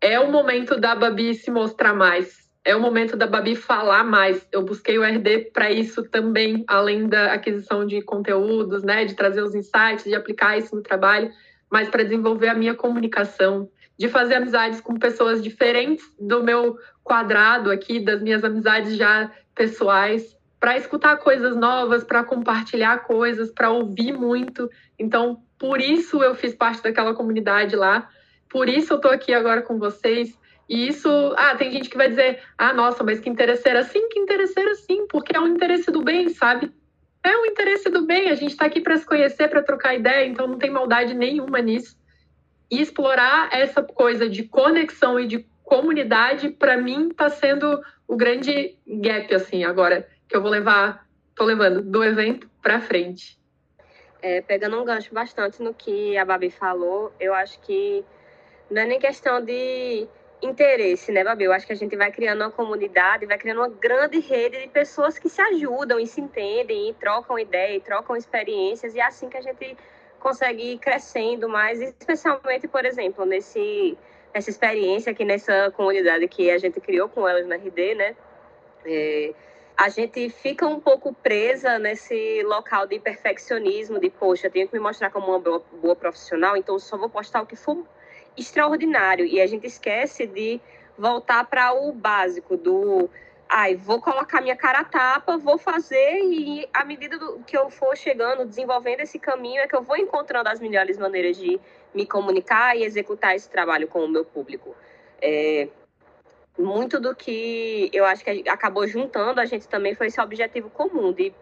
é o momento da Babi se mostrar mais. É o momento da Babi falar mais. Eu busquei o RD para isso também, além da aquisição de conteúdos, né, de trazer os insights, de aplicar isso no trabalho, mas para desenvolver a minha comunicação, de fazer amizades com pessoas diferentes do meu quadrado aqui, das minhas amizades já pessoais, para escutar coisas novas, para compartilhar coisas, para ouvir muito. Então, por isso eu fiz parte daquela comunidade lá. Por isso eu estou aqui agora com vocês. E isso, tem gente que vai dizer, nossa, mas que interesseira. Sim, que interesseira sim, porque é um interesse do bem, sabe? É um interesse do bem, a gente está aqui para se conhecer, para trocar ideia, então não tem maldade nenhuma nisso. E explorar essa coisa de conexão e de comunidade, para mim, está sendo o grande gap, assim, agora, que eu tô levando do evento para frente. Pegando um gancho bastante no que a Babi falou, eu acho que não é nem questão de interesse, né, Babi? Eu acho que a gente vai criando uma comunidade, vai criando uma grande rede de pessoas que se ajudam e se entendem e trocam ideia e trocam experiências, e é assim que a gente consegue ir crescendo mais, especialmente, por exemplo, nessa experiência aqui nessa comunidade que a gente criou com elas na RD, né? A gente fica um pouco presa nesse local de perfeccionismo, de, poxa, eu tenho que me mostrar como uma boa profissional, então eu só vou postar o que for extraordinário. E a gente esquece de voltar para o básico do, vou colocar minha cara a tapa, vou fazer, e à medida que eu for chegando, desenvolvendo esse caminho, é que eu vou encontrando as melhores maneiras de me comunicar e executar esse trabalho com o meu público. Muito do que eu acho que acabou juntando a gente também foi esse objetivo comum de,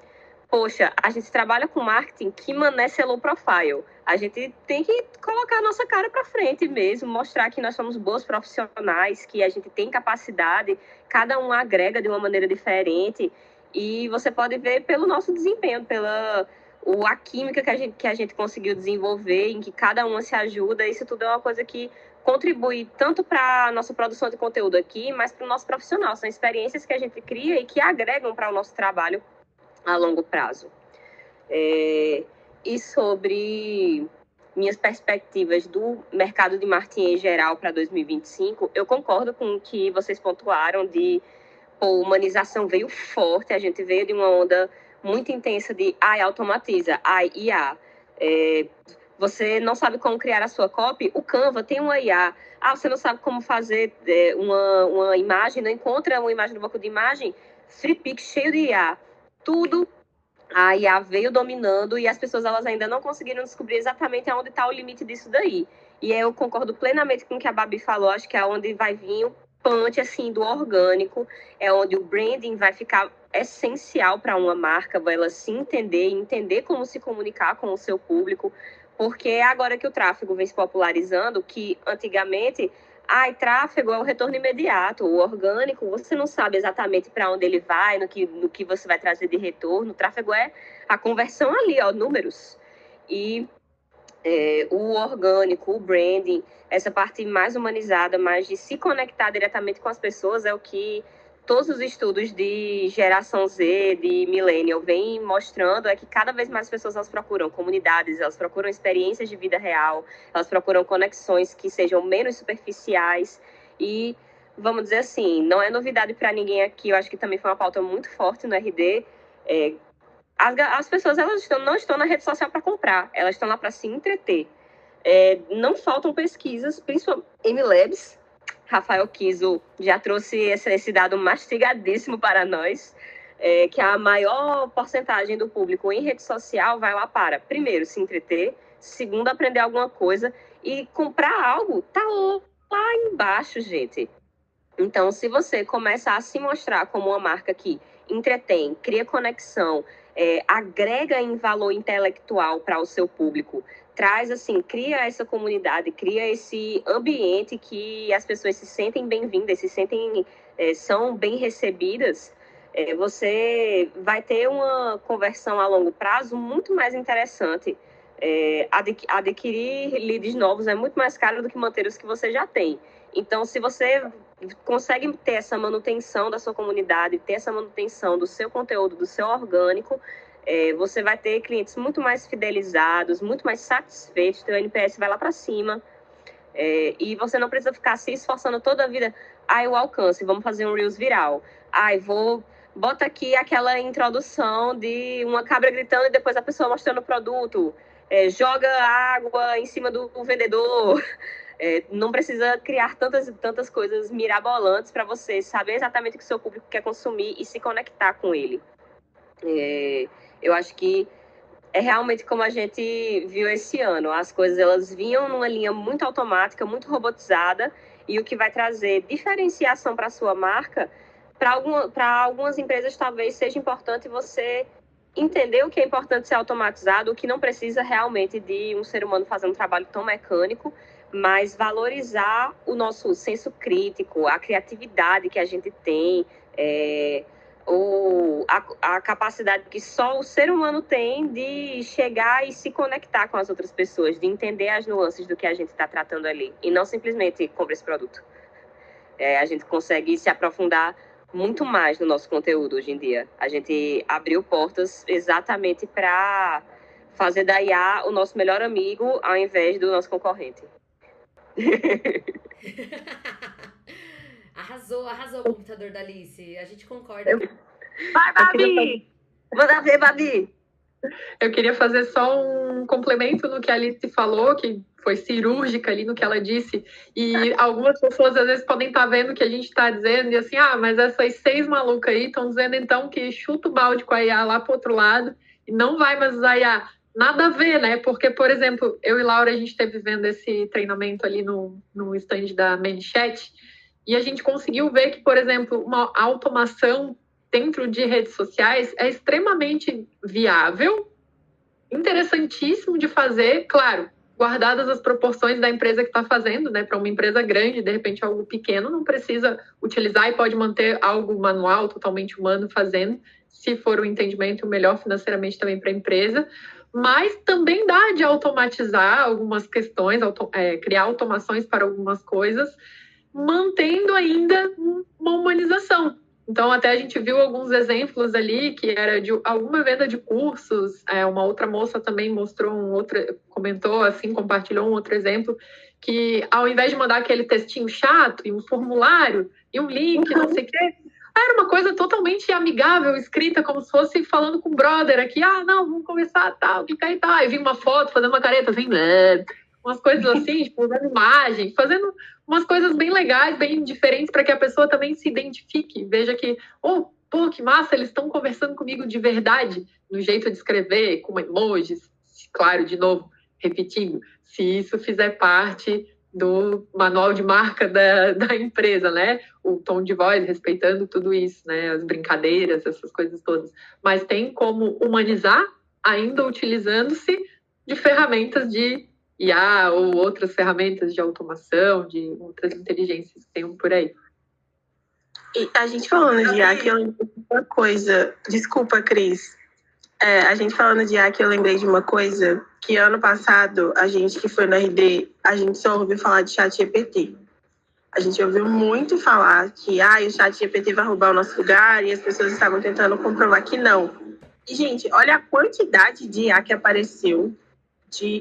poxa, a gente trabalha com marketing, que mané ser low profile. A gente tem que colocar a nossa cara para frente mesmo, mostrar que nós somos bons profissionais, que a gente tem capacidade, cada um agrega de uma maneira diferente, e você pode ver pelo nosso desempenho, pela a química que a gente conseguiu desenvolver, em que cada uma se ajuda. Isso tudo é uma coisa que contribui tanto para a nossa produção de conteúdo aqui, mas para o nosso profissional. São experiências que a gente cria e que agregam para o nosso trabalho a longo prazo. E sobre minhas perspectivas do mercado de marketing em geral para 2025, eu concordo com o que vocês pontuaram de humanização veio forte, a gente veio de uma onda muito intensa de automatiza, IA. Você não sabe como criar a sua copy? O Canva tem uma IA. Você não sabe como fazer uma imagem, não encontra uma imagem no banco de imagem? FreePix cheio de IA. Tudo a IA veio dominando e as pessoas elas ainda não conseguiram descobrir exatamente aonde está o limite disso daí. E eu concordo plenamente com o que a Babi falou, acho que é onde vai vir o punch assim, do orgânico, é onde o branding vai ficar essencial para uma marca, ela se entender como se comunicar com o seu público, porque agora que o tráfego vem se popularizando, que antigamente, tráfego é o retorno imediato, o orgânico, você não sabe exatamente para onde ele vai, no que você vai trazer de retorno, o tráfego é a conversão ali, números. E o orgânico, o branding, essa parte mais humanizada, mais de se conectar diretamente com as pessoas, é o que todos os estudos de geração Z, de millennial, vêm mostrando, é que cada vez mais pessoas elas procuram comunidades, elas procuram experiências de vida real, elas procuram conexões que sejam menos superficiais e, vamos dizer assim, não é novidade para ninguém aqui, eu acho que também foi uma pauta muito forte no RD, as pessoas elas não estão na rede social para comprar, elas estão lá para se entreter. Não faltam pesquisas, principalmente MLabs. Rafael Kiso já trouxe esse dado mastigadíssimo para nós, que a maior porcentagem do público em rede social vai lá para, primeiro, se entreter, segundo, aprender alguma coisa, e comprar algo tá lá embaixo, gente. Então, se você começa a se mostrar como uma marca que entretém, cria conexão, agrega em valor intelectual para o seu público, traz, assim, cria essa comunidade, cria esse ambiente que as pessoas se sentem bem-vindas, são bem recebidas, você vai ter uma conversão a longo prazo muito mais interessante. Adquirir leads novos é muito mais caro do que manter os que você já tem. Então, se você consegue ter essa manutenção da sua comunidade, ter essa manutenção do seu conteúdo, do seu orgânico, você vai ter clientes muito mais fidelizados, muito mais satisfeitos, teu NPS vai lá para cima, e você não precisa ficar se esforçando toda a vida, o alcance, vamos fazer um Reels viral, bota aqui aquela introdução de uma cabra gritando e depois a pessoa mostrando o produto, joga água em cima do vendedor, não precisa criar tantas coisas mirabolantes para você saber exatamente o que o seu público quer consumir e se conectar com ele. Eu acho que é realmente como a gente viu esse ano. As coisas elas vinham numa linha muito automática, muito robotizada, e o que vai trazer diferenciação para a sua marca, para algumas empresas talvez seja importante você entender o que é importante ser automatizado, o que não precisa realmente de um ser humano fazendo um trabalho tão mecânico, mas valorizar o nosso senso crítico, a criatividade que a gente tem, a capacidade que só o ser humano tem de chegar e se conectar com as outras pessoas, de entender as nuances do que a gente está tratando ali, e não simplesmente compra esse produto. A gente consegue se aprofundar muito mais no nosso conteúdo hoje em dia. A gente abriu portas exatamente para fazer da IA o nosso melhor amigo ao invés do nosso concorrente. Arrasou o computador da Alice. A gente concorda. Vai, Babi! Manda ver, Babi! Eu queria fazer só um complemento no que a Alice falou, que foi cirúrgica ali no que ela disse, e algumas pessoas às vezes podem estar vendo o que a gente está dizendo, e assim, mas essas 6 malucas aí estão dizendo então que chuta o balde com a IA lá pro outro lado, e não vai mais usar a IA. Nada a ver, né? Porque, por exemplo, eu e Laura, a gente esteve vendo esse treinamento ali no stand da ManyChat, e a gente conseguiu ver que, por exemplo, uma automação dentro de redes sociais é extremamente viável, interessantíssimo de fazer, claro, guardadas as proporções da empresa que está fazendo, né? Para uma empresa grande, de repente algo pequeno, não precisa utilizar e pode manter algo manual, totalmente humano fazendo, se for o entendimento melhor financeiramente também para a empresa, mas também dá de automatizar algumas questões, criar automações para algumas coisas, mantendo ainda uma humanização. Então, até a gente viu alguns exemplos ali, que era de alguma venda de cursos, uma outra moça também comentou, assim, compartilhou um outro exemplo, que ao invés de mandar aquele textinho chato, e um formulário, e um link, não sei o quê, era uma coisa totalmente amigável, escrita como se fosse falando com o brother aqui, não, vamos conversar, tal, clicar e tal, aí vinha uma foto, fazendo uma careta, assim, umas coisas assim, tipo, usando imagem, fazendo umas coisas bem legais, bem diferentes, para que a pessoa também se identifique, veja que, que massa, eles estão conversando comigo de verdade, no jeito de escrever, com emojis, claro, de novo, repetindo, se isso fizer parte do manual de marca da empresa, né? O tom de voz, respeitando tudo isso, né? As brincadeiras, essas coisas todas. Mas tem como humanizar, ainda utilizando-se de ferramentas de IA ou outras ferramentas de automação, de outras inteligências que tem por aí. E a gente falando de IA, que eu lembrei de uma coisa. Desculpa, Cris. A gente falando de IA, que eu lembrei de uma coisa, que ano passado, a gente que foi no RD, a gente só ouviu falar de ChatGPT. A gente ouviu muito falar que o ChatGPT vai roubar o nosso lugar e as pessoas estavam tentando comprovar que não. E, gente, olha a quantidade de IA que apareceu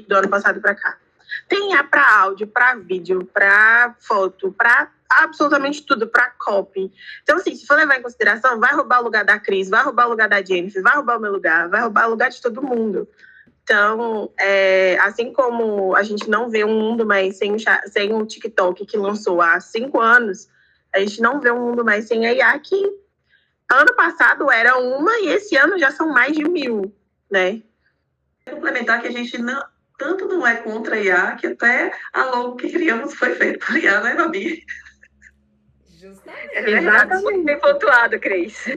do ano passado para cá. Tem IA para áudio, para vídeo, para foto, para absolutamente tudo, para copy. Então, assim, se for levar em consideração, vai roubar o lugar da Cris, vai roubar o lugar da Jennifer, vai roubar o meu lugar, vai roubar o lugar de todo mundo. Então, assim como a gente não vê um mundo mais sem o TikTok que lançou há 5 anos, a gente não vê um mundo mais sem a IA que ano passado era uma e esse ano já são mais de 1.000, né? Complementar que a gente tanto não é contra a IA, que até a logo que criamos foi feita por IA, né, Babi? Justamente. Exatamente. Bem pontuado, Cris.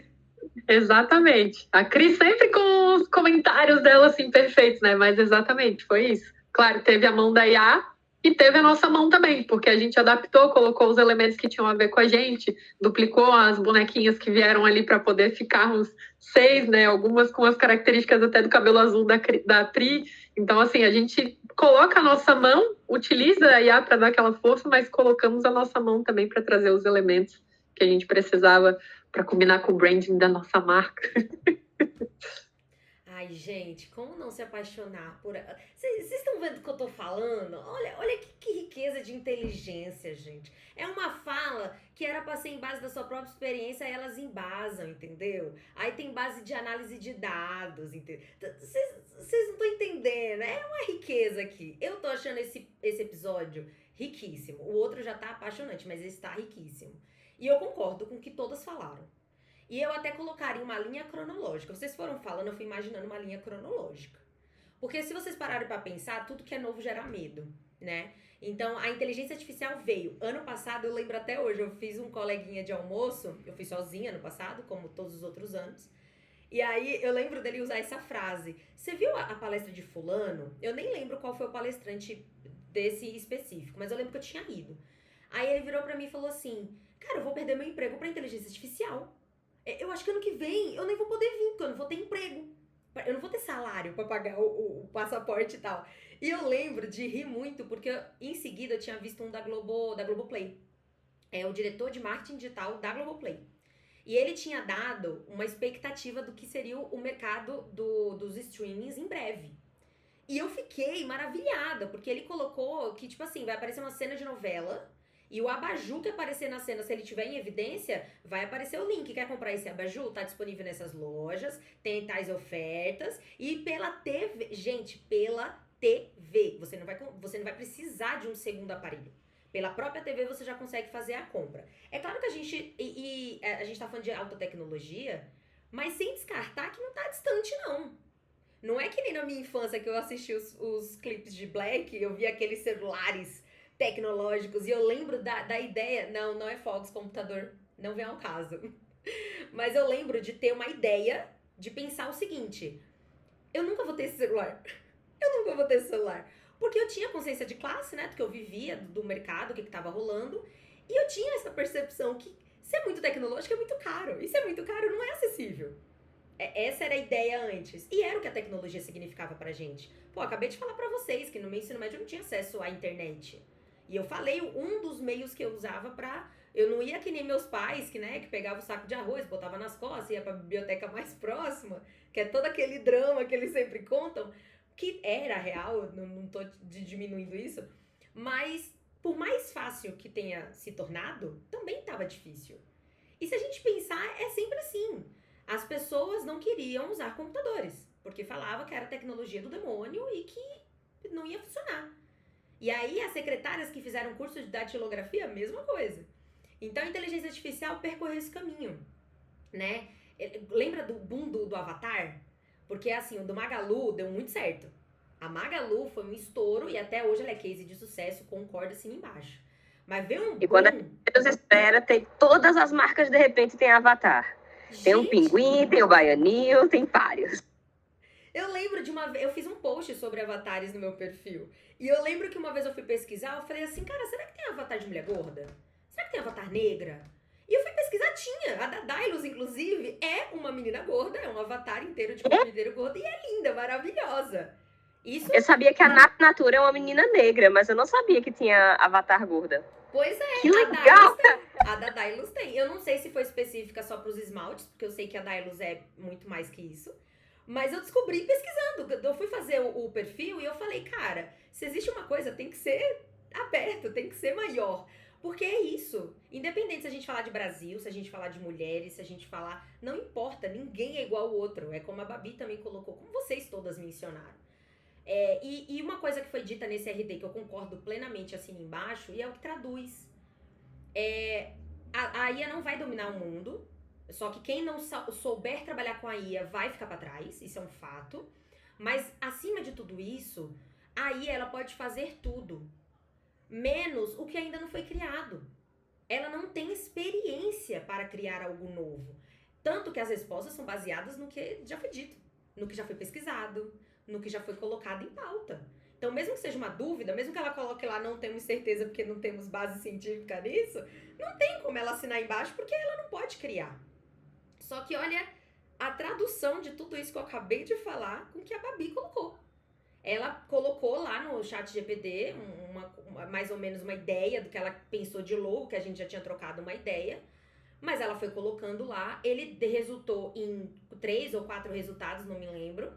Exatamente. A Cris sempre com os comentários dela, assim, perfeitos, né? Mas exatamente, foi isso. Claro, teve a mão da IA e teve a nossa mão também, porque a gente adaptou, colocou os elementos que tinham a ver com a gente, duplicou as bonequinhas que vieram ali para poder ficarmos 6, né? Algumas com as características até do cabelo azul da Pri. Então, assim, a gente coloca a nossa mão, utiliza a IA para dar aquela força, mas colocamos a nossa mão também para trazer os elementos que a gente precisava para combinar com o branding da nossa marca. Ai, gente, como não se apaixonar por... Vocês estão vendo o que eu tô falando? Olha que riqueza de inteligência, gente. É uma fala que era pra ser em base da sua própria experiência, aí elas embasam, entendeu? Aí tem base de análise de dados, entendeu? Vocês não estão entendendo, é uma riqueza aqui. Eu tô achando esse episódio riquíssimo. O outro já tá apaixonante, mas esse tá riquíssimo. E eu concordo com o que todas falaram. E eu até colocaria uma linha cronológica. Vocês foram falando, eu fui imaginando uma linha cronológica. Porque se vocês pararem pra pensar, tudo que é novo gera medo, né? Então, a inteligência artificial veio. Ano passado, eu lembro até hoje, eu fiz um coleguinha de almoço, eu fiz sozinha ano passado, como todos os outros anos. E aí, eu lembro dele usar essa frase. Você viu a palestra de fulano? Eu nem lembro qual foi o palestrante desse específico, mas eu lembro que eu tinha ido. Aí ele virou pra mim e falou assim, cara, eu vou perder meu emprego pra inteligência artificial. Eu acho que ano que vem eu nem vou poder vir, porque eu não vou ter emprego. Eu não vou ter salário pra pagar o passaporte e tal. E eu lembro de rir muito, porque em seguida eu tinha visto um da Globoplay. É o diretor de marketing digital da Globoplay. E ele tinha dado uma expectativa do que seria o mercado dos streamings em breve. E eu fiquei maravilhada, porque ele colocou que, tipo assim, vai aparecer uma cena de novela... E o abajur que aparecer na cena, se ele tiver em evidência, vai aparecer o link. Quer comprar esse abajur? Tá disponível nessas lojas, tem tais ofertas. E pela TV, gente, pela TV. Você não vai precisar de um segundo aparelho. Pela própria TV você já consegue fazer a compra. É claro que a gente tá falando de alta tecnologia, mas sem descartar que não tá distante, não. Não é que nem na minha infância que eu assisti os clipes de Black, eu vi aqueles celulares tecnológicos, e eu lembro da ideia, não é Fox, computador, não vem ao caso, mas eu lembro de ter uma ideia, de pensar o seguinte, eu nunca vou ter esse celular, porque eu tinha consciência de classe, né, porque eu vivia do mercado, o que tava rolando, e eu tinha essa percepção que se é muito tecnológico é muito caro, e se é muito caro não é acessível. Essa era a ideia antes, e era o que a tecnologia significava pra gente. Pô, acabei de falar pra vocês que no meu ensino médio eu não tinha acesso à internet. E eu falei um dos meios que eu usava pra... Eu não ia que nem meus pais, que pegava o saco de arroz, botava nas costas, ia pra biblioteca mais próxima, que é todo aquele drama que eles sempre contam, que era real, não tô diminuindo isso, mas por mais fácil que tenha se tornado, também tava difícil. E se a gente pensar, é sempre assim. As pessoas não queriam usar computadores, porque falavam que era tecnologia do demônio e que não ia funcionar. E aí, as secretárias que fizeram curso de datilografia, a mesma coisa. Então, a inteligência artificial percorreu esse caminho, né? Lembra do boom do Avatar? Porque, assim, o do Magalu deu muito certo. A Magalu foi um estouro e até hoje ela é case de sucesso, concorda assim embaixo. Mas veio um E quando a boom. gente espera, tem todas as marcas, de repente, tem Avatar. Tem o Gente, Pinguim, tem o Baianinho, tem vários. eu lembro de uma vez, eu fiz um post sobre avatares no meu perfil. E eu lembro que uma vez eu fui pesquisar, eu falei assim, cara, será que tem avatar de mulher gorda? Será que tem avatar negra? E eu fui pesquisar, tinha. A da Dailus, inclusive, é uma menina gorda, é um avatar inteiro de corpo inteiro gordo e é linda, maravilhosa. Isso, Eu sabia que a Natura é uma menina negra, mas eu não sabia que tinha Avatar gorda. pois é, Que a legal, Dailus tem. A da Dailus tem. Eu não sei se foi específica só pros esmaltes, porque eu sei que a Dailus é muito mais que isso. Mas eu descobri pesquisando. Eu fui fazer o perfil e eu falei, cara, se existe uma coisa, tem que ser aberto, tem que ser maior. Porque é isso. Independente se a gente falar de Brasil, se a gente falar de mulheres, se a gente falar... Não importa, ninguém é igual ao outro. É como a Babi também colocou, como vocês todas mencionaram. E uma coisa que foi dita nesse RD, que eu concordo plenamente assim embaixo, e é o que traduz. A IA não vai dominar o mundo, só que quem não souber trabalhar com a IA vai ficar para trás, isso é um fato. Mas acima de tudo isso, a IA ela pode fazer tudo, menos o que ainda não foi criado. Ela não tem experiência para criar algo novo. Tanto que as respostas são baseadas no que já foi dito, no que já foi pesquisado, no que já foi colocado em pauta. Então, mesmo que seja uma dúvida, mesmo que ela coloque lá não temos certeza porque não temos base científica nisso, não tem como ela assinar embaixo porque ela não pode criar. Só que olha a tradução de tudo isso que eu acabei de falar com o que a Babi colocou. Ela colocou lá no chat GPT mais ou menos uma ideia do que ela pensou de logo, que a gente já tinha trocado uma ideia, mas ela foi colocando lá, ele resultou em 3 ou 4 resultados, não me lembro.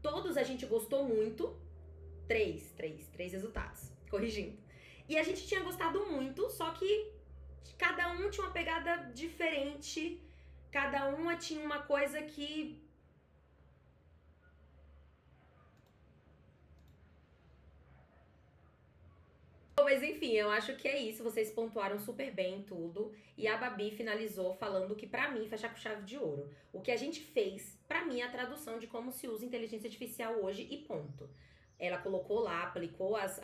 Todos a gente gostou muito. 3 resultados, corrigindo. E a gente tinha gostado muito, só que cada um tinha uma pegada diferente, cada uma tinha uma coisa que... Mas enfim, eu acho que é isso, vocês pontuaram super bem tudo, e a Babi finalizou falando que pra mim, fechar com chave de ouro, o que a gente fez, pra mim, é a tradução de como se usa inteligência artificial hoje e ponto. Ela colocou lá, aplicou as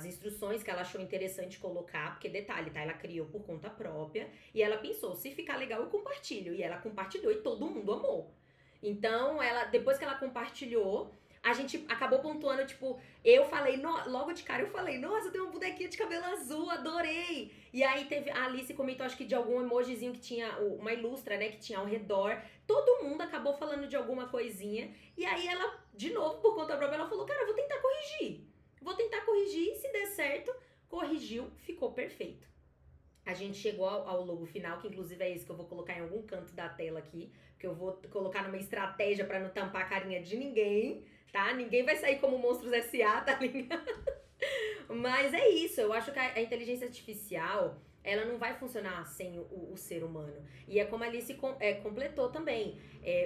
instruções que ela achou interessante colocar, porque detalhe, tá? Ela criou por conta própria, e ela pensou, se ficar legal eu compartilho, e ela compartilhou e todo mundo amou. Então, depois que ela compartilhou, a gente acabou pontuando, tipo, eu falei, logo de cara eu falei, nossa, tem uma bonequinha de cabelo azul, adorei! E aí a Alice comentou, acho que de algum emojizinho que tinha, uma ilustra, né, que tinha ao redor. Todo mundo acabou falando de alguma coisinha. E aí ela, de novo, por conta própria, ela falou, cara, eu vou tentar corrigir, se der certo, corrigiu, ficou perfeito. A gente chegou ao logo final, que inclusive é esse que eu vou colocar em algum canto da tela aqui, porque eu vou colocar numa estratégia pra não tampar a carinha de ninguém, tá? Ninguém vai sair como Monstros S.A., tá ligado? Mas é isso, eu acho que a inteligência artificial, ela não vai funcionar sem o ser humano. E é como a Alice completou também.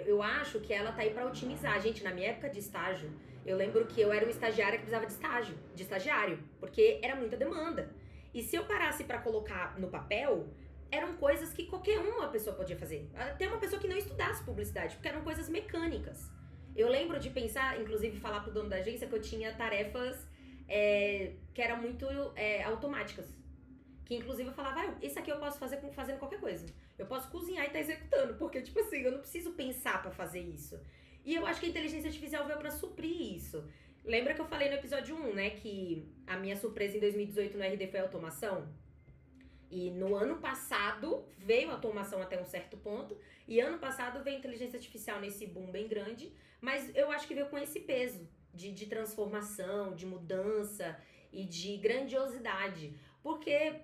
Eu acho que ela tá aí pra otimizar. Gente, na minha época de estágio, eu lembro que eu era uma estagiária que precisava de estagiário, porque era muita demanda. E se eu parasse pra colocar no papel, eram coisas que qualquer uma pessoa podia fazer. Até uma pessoa que não estudasse publicidade, porque eram coisas mecânicas. Eu lembro de pensar, inclusive falar pro dono da agência que eu tinha tarefas que eram muito automáticas. Que inclusive eu falava, isso aqui eu posso fazer fazendo qualquer coisa. Eu posso cozinhar e tá executando, porque tipo assim, eu não preciso pensar pra fazer isso. E eu acho que a inteligência artificial veio pra suprir isso. Lembra que eu falei no episódio 1, né, que a minha surpresa em 2018 no RD foi a automação? E no ano passado veio a automação até um certo ponto, e ano passado veio a inteligência artificial nesse boom bem grande, mas eu acho que veio com esse peso de transformação, de mudança e de grandiosidade. Porque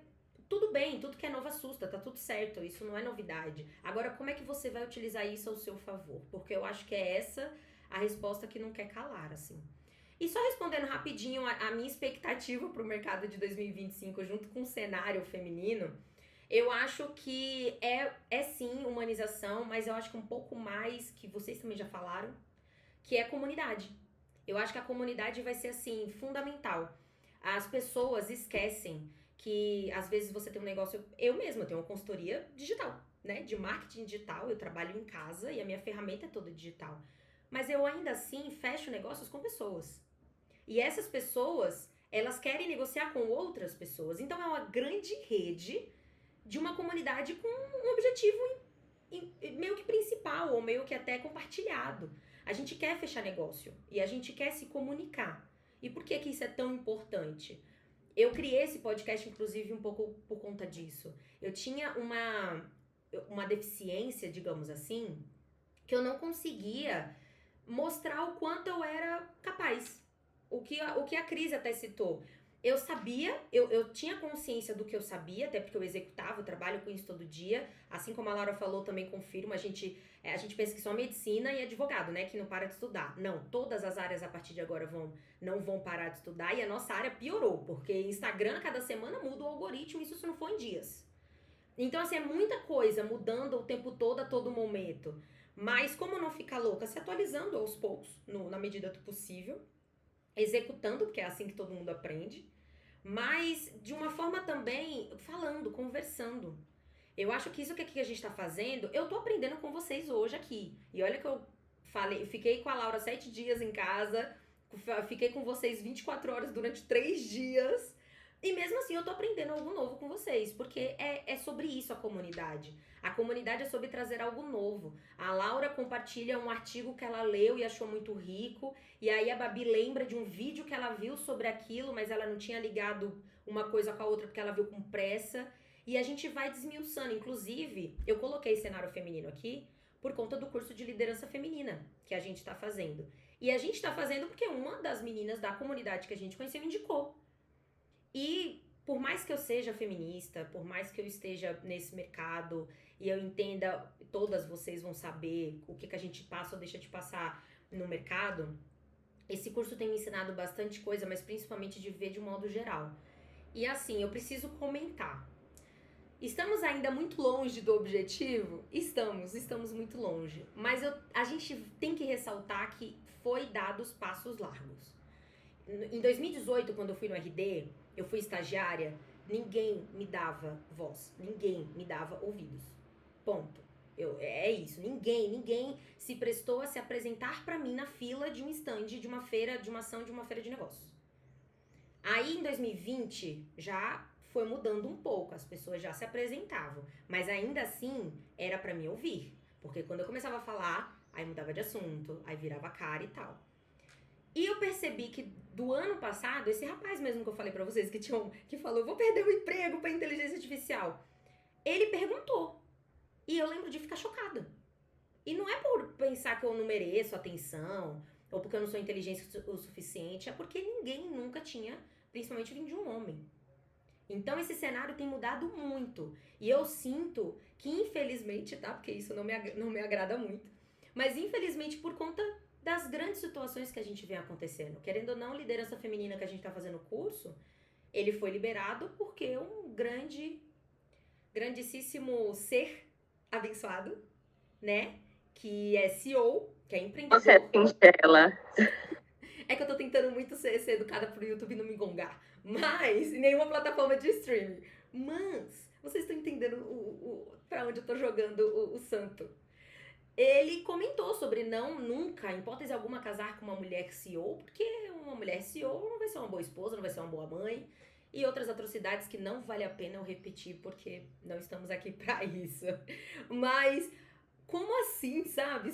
tudo bem, tudo que é novo assusta, tá tudo certo, isso não é novidade. Agora, como é que você vai utilizar isso ao seu favor? Porque eu acho que é essa a resposta que não quer calar, assim. E só respondendo rapidinho a minha expectativa pro mercado de 2025 junto com o cenário feminino, eu acho que é sim humanização, mas eu acho que um pouco mais, que vocês também já falaram, que é comunidade. Eu acho que a comunidade vai ser, assim, fundamental. As pessoas esquecem que, às vezes, você tem um negócio... Eu mesma tenho uma consultoria digital, né? De marketing digital, eu trabalho em casa e a minha ferramenta é toda digital. mas eu ainda assim fecho negócios com pessoas. E essas pessoas, elas querem negociar com outras pessoas. Então é uma grande rede de uma comunidade com um objetivo meio que principal, ou meio que até compartilhado. A gente quer fechar negócio e a gente quer se comunicar. E por que que isso é tão importante? Eu criei esse podcast, inclusive, um pouco por conta disso. Eu tinha uma deficiência, digamos assim, que eu não conseguia mostrar o quanto eu era capaz. O que a Cris até citou. Eu sabia, eu tinha consciência do que eu sabia, até porque eu executava, eu trabalho com isso todo dia. Assim como a Laura falou, também confirmo, a gente pensa que só medicina e advogado, né, que não para de estudar. Não, todas as áreas a partir de agora não vão parar de estudar, e a nossa área piorou, porque Instagram cada semana muda o algoritmo, isso se não for em dias. Então, assim, é muita coisa mudando o tempo todo, a todo momento. Mas como não ficar louca? Se atualizando aos poucos, na medida do possível. Executando, porque é assim que todo mundo aprende, mas de uma forma também falando, conversando. Eu acho que isso que a gente tá fazendo, eu tô aprendendo com vocês hoje aqui. E olha que eu fiquei com a Laura 7 dias em casa, fiquei com vocês 24 horas durante 3 dias, e mesmo assim eu tô aprendendo algo novo com vocês, porque é sobre isso a comunidade. A comunidade é sobre trazer algo novo. A Laura compartilha um artigo que ela leu e achou muito rico, e aí a Babi lembra de um vídeo que ela viu sobre aquilo, mas ela não tinha ligado uma coisa com a outra porque ela viu com pressa, e a gente vai desmiuçando. Inclusive, eu coloquei cenário feminino aqui por conta do curso de liderança feminina que a gente tá fazendo. E a gente tá fazendo porque uma das meninas da comunidade que a gente conheceu indicou. E por mais que eu seja feminista, por mais que eu esteja nesse mercado e eu entenda, todas vocês vão saber o que a gente passa ou deixa de passar no mercado, esse curso tem me ensinado bastante coisa, mas principalmente de ver de um modo geral. E assim, eu preciso comentar. Estamos ainda muito longe do objetivo? Estamos muito longe. Mas a gente tem que ressaltar que foi dados passos largos. Em 2018, quando eu fui no RD, eu fui estagiária, ninguém me dava voz, ninguém me dava ouvidos. Ponto. É isso, ninguém se prestou a se apresentar pra mim na fila de um stand, de uma feira, de uma ação, de uma feira de negócios. Aí, em 2020, já foi mudando um pouco, as pessoas já se apresentavam, mas ainda assim, era pra me ouvir, porque quando eu começava a falar, aí mudava de assunto, aí virava cara e tal. E eu percebi que do ano passado, esse rapaz mesmo que eu falei pra vocês, que falou, vou perder o emprego pra inteligência artificial, ele perguntou. E eu lembro de ficar chocada. E não é por pensar que eu não mereço atenção, ou porque eu não sou inteligente o suficiente, é porque ninguém nunca tinha, principalmente vindo de um homem. Então esse cenário tem mudado muito. E eu sinto que, infelizmente, tá? Porque isso não me agrada muito. Mas infelizmente por conta das grandes situações que a gente vem acontecendo. Querendo ou não, liderança feminina que a gente tá fazendo o curso, ele foi liberado porque um grandíssimo ser abençoado, né? Que é CEO, que é empreendedor. Você é singela. É que eu tô tentando muito ser educada pro YouTube não me engongar. Mas, em nenhuma plataforma de streaming. Mas, vocês estão entendendo pra onde eu tô jogando o santo. Ele comentou sobre nunca, em hipótese alguma, casar com uma mulher CEO, porque uma mulher CEO não vai ser uma boa esposa, não vai ser uma boa mãe, e outras atrocidades que não vale a pena eu repetir, porque não estamos aqui pra isso. Mas, como assim, sabe?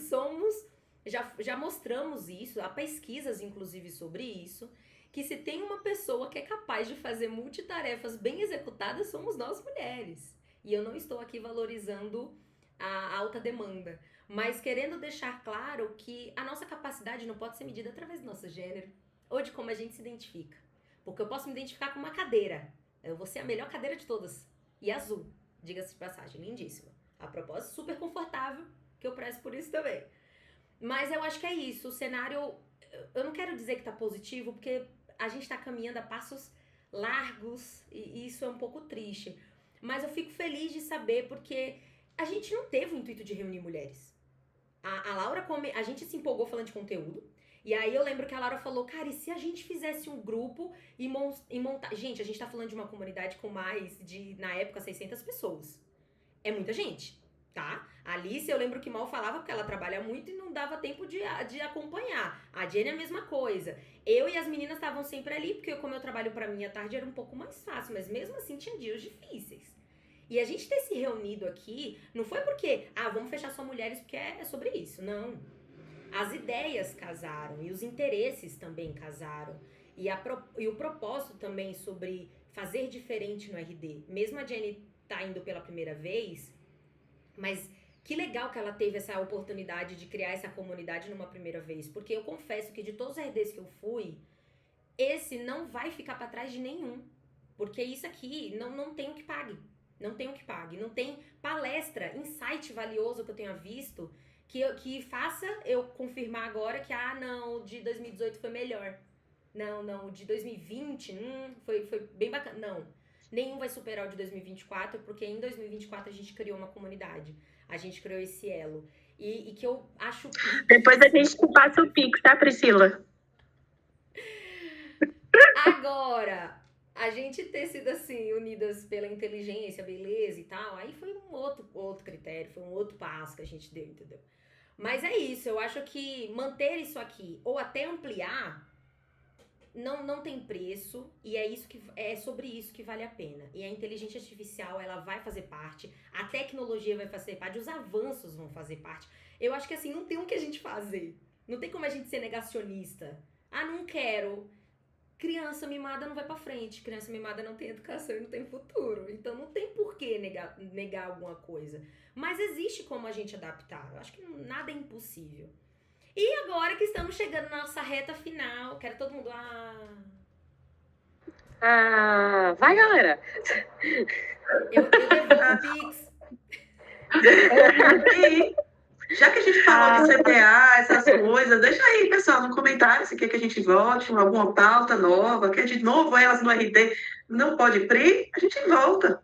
Já mostramos isso, há pesquisas, inclusive, sobre isso, que se tem uma pessoa que é capaz de fazer multitarefas bem executadas, somos nós mulheres. E eu não estou aqui valorizando a alta demanda, mas querendo deixar claro que a nossa capacidade não pode ser medida através do nosso gênero ou de como a gente se identifica. Porque eu posso me identificar com uma cadeira. Eu vou ser a melhor cadeira de todas. E azul, diga-se de passagem, lindíssima. A propósito, super confortável, que eu prezo por isso também. Mas eu acho que é isso. O cenário, eu não quero dizer que tá positivo, porque a gente tá caminhando a passos largos e isso é um pouco triste. Mas eu fico feliz de saber, porque a gente não teve o intuito de reunir mulheres. A Laura, a gente se empolgou falando de conteúdo, e aí eu lembro que a Laura falou, cara, e se a gente fizesse um grupo e montar... Gente, a gente tá falando de uma comunidade com mais de, na época, 600 pessoas. É muita gente. tá? A Alice, eu lembro que mal falava porque ela trabalha muito e não dava tempo de acompanhar. A Jenny é a mesma coisa. Eu e as meninas estavam sempre ali, porque como eu trabalho pra mim à tarde era um pouco mais fácil, mas mesmo assim tinha dias difíceis. E a gente ter se reunido aqui não foi porque, vamos fechar só mulheres porque é sobre isso. Não. As ideias casaram e os interesses também casaram. E o propósito também sobre fazer diferente no RD. Mesmo a Jenny tá indo pela primeira vez, mas que legal que ela teve essa oportunidade de criar essa comunidade numa primeira vez. Porque eu confesso que de todos os RDs que eu fui, esse não vai ficar pra trás de nenhum. Porque isso aqui não tem o que pague. Não tem o que pague. Não tem palestra, insight valioso que eu tenha visto que faça eu confirmar agora que, não, o de 2018 foi melhor. Não, o de 2020 foi bem bacana. Não, nenhum vai superar o de 2024, porque em 2024 a gente criou uma comunidade. A gente criou esse elo. E que eu acho... Depois a gente passa o Pix, tá, Priscila? Agora, a gente ter sido assim, unidas pela inteligência, beleza e tal, aí foi um outro critério, foi um outro passo que a gente deu, entendeu? Mas é isso, eu acho que manter isso aqui, ou até ampliar, não tem preço, e é sobre isso que vale a pena. E a inteligência artificial, ela vai fazer parte, a tecnologia vai fazer parte, os avanços vão fazer parte. Eu acho que assim, não tem o que a gente fazer. Não tem como a gente ser negacionista. Não quero. Criança mimada não vai pra frente, criança mimada não tem educação e não tem futuro. Então não tem por que negar alguma coisa. Mas existe como a gente adaptar. Eu acho que nada é impossível. E agora que estamos chegando na nossa reta final, quero todo mundo... Vai, galera! Eu devolvo o Pix. E já que a gente falou de CTA, essas coisas, deixa aí, pessoal, no comentário se quer que a gente volte, alguma pauta nova, quer de novo elas no RD não pode PRI, a gente volta.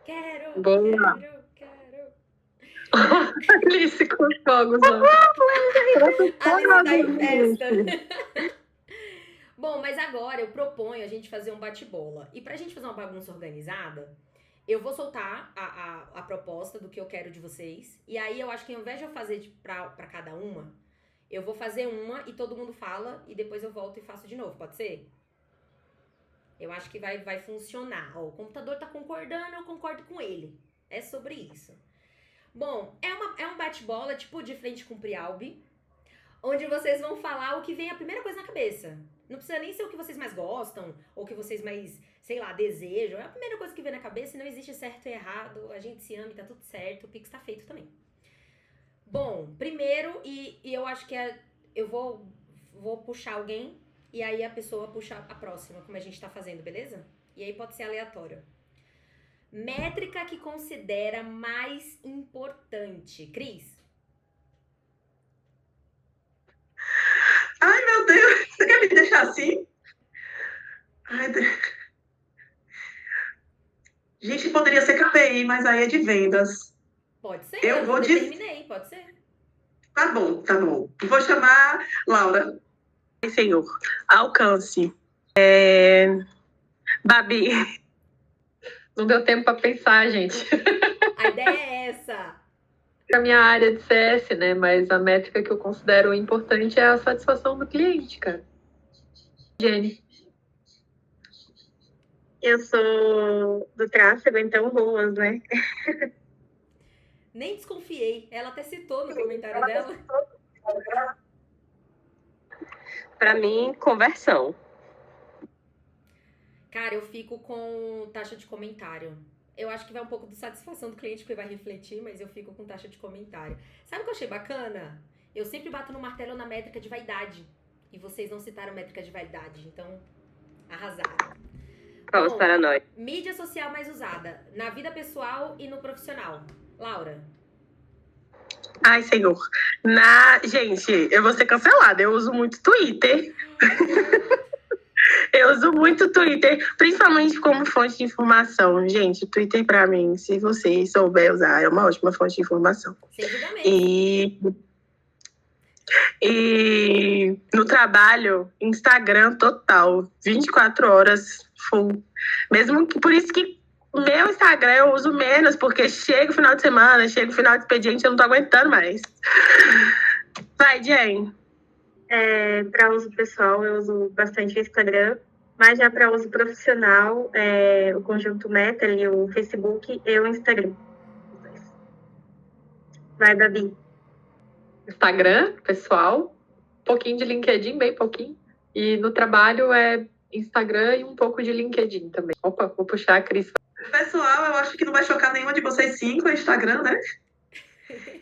Quero. Alice com os fogos. Alice da festa. Bom, mas agora eu proponho a gente fazer um bate-bola. E pra gente fazer uma bagunça organizada, eu vou soltar a proposta do que eu quero de vocês. E aí eu acho que ao invés de eu fazer pra cada uma, eu vou fazer uma e todo mundo fala e depois eu volto e faço de novo, pode ser? Eu acho que vai funcionar. O computador tá concordando, eu concordo com ele. É sobre isso. Bom, é um bate-bola, tipo de frente com o Prialbi, onde vocês vão falar o que vem a primeira coisa na cabeça. Não precisa nem ser o que vocês mais gostam, ou o que vocês mais, sei lá, desejam. É a primeira coisa que vem na cabeça e não existe certo e errado. A gente se ama e tá tudo certo. O Pix tá feito também. Bom, primeiro, e eu acho que eu vou puxar alguém, e aí a pessoa puxa a próxima, como a gente tá fazendo, beleza? E aí pode ser aleatório. Métrica que considera mais importante. Cris? Ai, meu Deus, você quer me deixar assim? Ai, Deus. Gente, poderia ser KPI, mas aí é de vendas. Pode ser, Eu vou determinei, pode ser. Tá bom. Vou chamar Laura. Ai, Senhor. Alcance. Babi. Não deu tempo para pensar, gente. A ideia é essa. A minha área de CS, né? Mas a métrica que eu considero importante é a satisfação do cliente, cara. Jenny. Eu sou do tráfego, então boas, né? Nem desconfiei. Ela até citou no comentário dela. Para mim, conversão. Cara, eu fico com taxa de comentário. Eu acho que vai um pouco de satisfação do cliente, porque vai refletir, mas eu fico com taxa de comentário. Sabe o que eu achei bacana? Eu sempre bato no martelo na métrica de vaidade. E vocês não citaram métrica de vaidade, então arrasaram. Vamos para nós. Mídia social mais usada, na vida pessoal e no profissional. Laura? Ai, Senhor. Gente, eu vou ser cancelada. Eu uso muito Twitter. Eu uso muito Twitter, principalmente como fonte de informação. Gente, o Twitter, pra mim, se você souber usar, é uma ótima fonte de informação. Sem julgamento. E no trabalho, Instagram total, 24 horas full. Mesmo que, por isso que Meu Instagram eu uso menos, porque chega o final de semana, chega o final de expediente, eu não tô aguentando mais. Vai, Jen. Para uso pessoal, eu uso bastante o Instagram, mas já para uso profissional, o Conjunto Meta e o Facebook e o Instagram. Vai, Babi. Instagram, pessoal, um pouquinho de LinkedIn, bem pouquinho. E no trabalho é Instagram e um pouco de LinkedIn também. Opa, vou puxar a Cris. Pessoal, eu acho que não vai chocar nenhuma de vocês 5, é Instagram, né?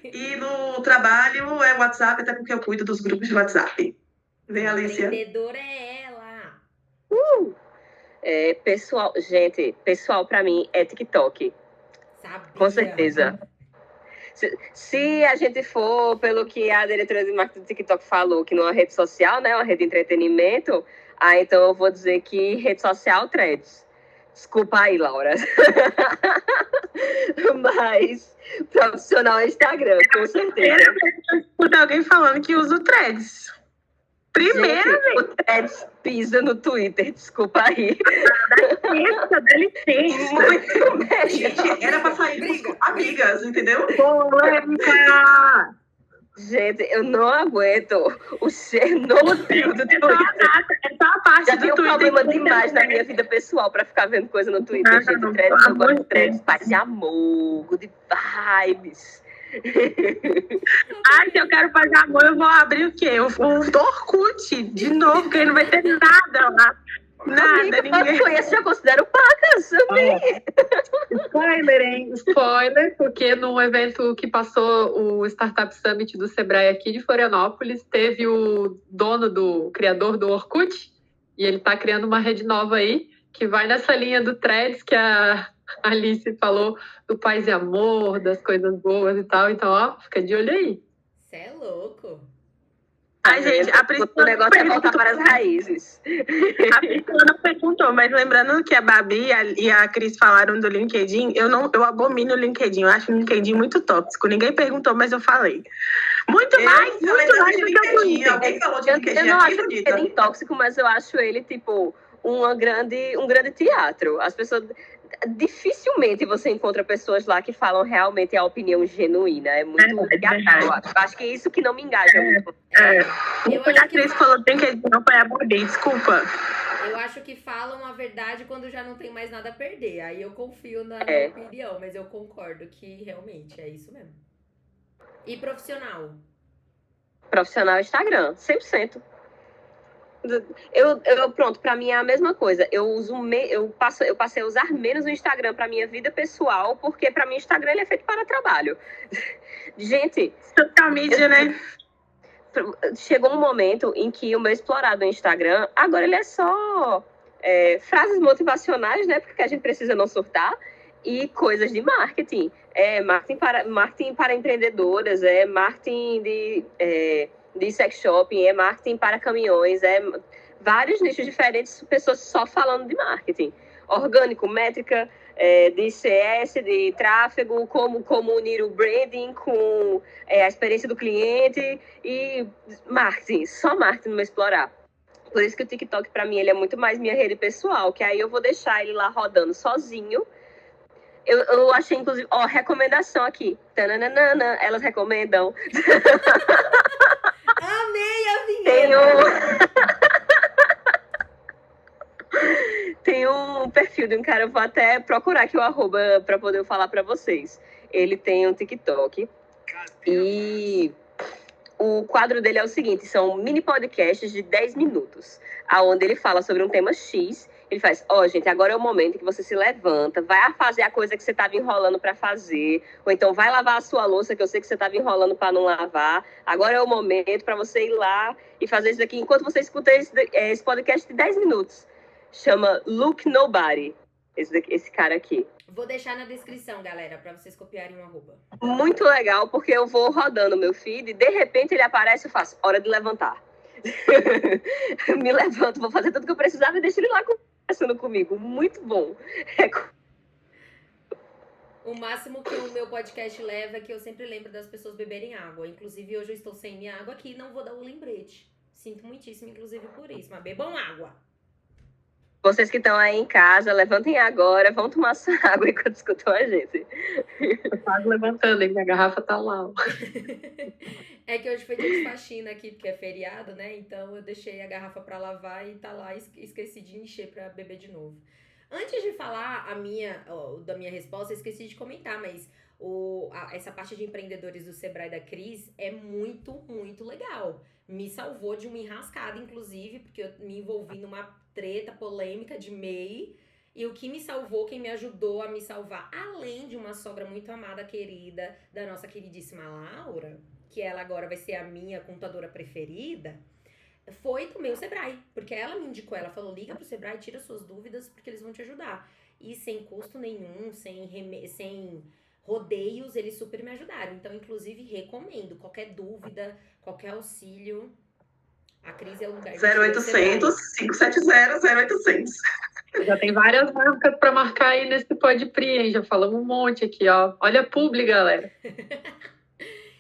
E no trabalho é WhatsApp, até porque eu cuido dos grupos de WhatsApp. Vem, Alicia. Empreendedora é ela. Pessoal pra mim é TikTok, Sabia. com certeza. Se a gente for pelo que a diretora de marketing do TikTok falou, que não é uma rede social, né, uma rede de entretenimento, então eu vou dizer que rede social, Threads. Desculpa aí, Laura. Mas profissional é Instagram, com certeza. Eu escuto alguém falando que usa o Threads. Primeira Gente, o Threads pisa no Twitter, desculpa aí. Dá licença. Muito melhor. Gente, era pra sair com amigas, entendeu? Polêmica! Gente, eu não aguento o Chernobyl do Twitter. É só a parte Já do tem um Twitter. problema demais na minha vida pessoal pra ficar vendo coisa no Twitter. Não, Gente, não, Threads, pelo eu gosto amor de de Threads, Deus. paz e amor, good vibes. Ai, se eu quero fazer amor, eu vou abrir o quê? O Orkut, de novo, que aí não vai ter nada lá. Nada, Amiga, ninguém. eu conheço, já considero pacas. Spoiler, hein? Spoiler, porque num evento que passou o Startup Summit do Sebrae aqui de Florianópolis, teve o criador do Orkut, e ele tá criando uma rede nova aí, que vai nessa linha do Threads que a Alice falou, do paz e amor, das coisas boas e tal. Então, ó, fica de olho aí. Cê é louco. Ai, gente, a Priscila O negócio é voltar perguntou- para as raízes. A Priscila não perguntou, mas lembrando que a Babi e a Cris falaram do LinkedIn, eu abomino o LinkedIn, eu acho o LinkedIn muito tóxico. Ninguém perguntou, mas eu falei. Muito mais Eu falei do tanto que de o LinkedIn. Twitter. Alguém falou de Eu LinkedIn não aqui, acho bonita? ele tóxico, mas eu acho ele, tipo, um grande teatro. As pessoas... Dificilmente você encontra pessoas lá que falam realmente a opinião genuína. É muito teatral, eu acho. Eu acho que é isso que não me engaja muito. Eu Quando a acho que Cris falou que LinkedIn não foi abordei, desculpa. Eu acho que falam a verdade quando já não tem mais nada a perder. Aí eu confio na É. opinião, mas eu concordo que realmente é isso mesmo. E profissional? Profissional Instagram, 100%. Pronto, pra mim é a mesma coisa. Eu passei a usar menos o Instagram pra minha vida pessoal, porque pra mim o Instagram ele é feito para trabalho. Gente, Social media, né? chegou um momento em que o meu explorado no Instagram, agora ele é só frases motivacionais, né? Porque a gente precisa não surtar, e coisas de marketing. Marketing para empreendedoras, marketing de sex shopping, marketing para caminhões, vários nichos diferentes, pessoas só falando de marketing. Orgânico, métrica, de CS, de tráfego, como unir o branding com a experiência do cliente e marketing, só marketing no meu explorar. Por isso que o TikTok, para mim, ele é muito mais minha rede pessoal, que aí eu vou deixar ele lá rodando sozinho. Eu achei, inclusive, recomendação aqui. Tananana, elas recomendam. Amei a vinheta! Tem um perfil de um cara, eu vou até procurar aqui o arroba para poder falar para vocês. Ele tem um TikTok e o quadro dele é o seguinte, são mini podcasts de 10 minutos, aonde ele fala sobre um tema X. Ele faz, gente, agora é o momento que você se levanta, vai fazer a coisa que você estava enrolando para fazer, ou então vai lavar a sua louça, que eu sei que você estava enrolando para não lavar. Agora é o momento para você ir lá e fazer isso daqui, enquanto você escuta esse podcast de 10 minutos. Chama Look Nobody, esse cara aqui. Vou deixar na descrição, galera, pra vocês copiarem o arroba. Muito legal, porque eu vou rodando meu feed e de repente ele aparece e eu faço, hora de levantar. Me levanto, vou fazer tudo que eu precisava e deixo ele lá conversando comigo. Muito bom. O máximo que o meu podcast leva é que eu sempre lembro das pessoas beberem água. Inclusive, hoje eu estou sem minha água aqui e não vou dar o lembrete. Sinto muitíssimo, inclusive, por isso. Mas bebam água. Vocês que estão aí em casa, levantem agora, vão tomar sua água enquanto escutam a gente. Eu quase levantando, hein? Minha garrafa tá lá. Ó. É que hoje foi dia de faxina aqui, porque é feriado, né? Então eu deixei a garrafa pra lavar e tá lá, esqueci de encher pra beber de novo. Antes de falar da minha resposta, eu esqueci de comentar, mas essa parte de empreendedores do Sebrae da Cris é muito, muito legal. Me salvou de uma enrascada, inclusive, porque eu me envolvi numa treta polêmica de MEI. E o que me salvou, quem me ajudou a me salvar, além de uma sogra muito amada, querida, da nossa queridíssima Laura, que ela agora vai ser a minha contadora preferida, foi também o Sebrae. Porque ela me indicou, ela falou, liga pro Sebrae, tira suas dúvidas, porque eles vão te ajudar. E sem custo nenhum, sem rodeios, eles super me ajudaram. Então, inclusive, recomendo. Qualquer dúvida, qualquer auxílio, a Cris é o lugar. 0800 570 0800. Já tem várias marcas para marcar aí nesse Pode Pri, hein? Já falamos um monte aqui, ó. Olha a publi, galera.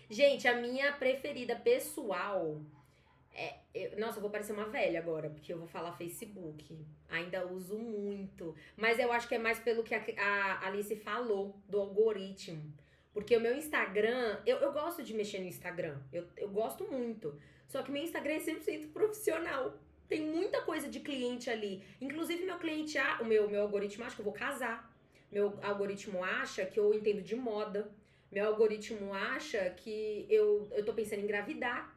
Gente, a minha preferida pessoal nossa, eu vou parecer uma velha agora, porque eu vou falar Facebook. Ainda uso muito. Mas eu acho que é mais pelo que a Alice falou, do algoritmo. Porque o meu Instagram, eu gosto de mexer no Instagram. Eu gosto muito. Só que meu Instagram é 100% profissional. Tem muita coisa de cliente ali. Inclusive, meu cliente, o meu algoritmo acha que eu vou casar. Meu algoritmo acha que eu entendo de moda. Meu algoritmo acha que eu tô pensando em engravidar.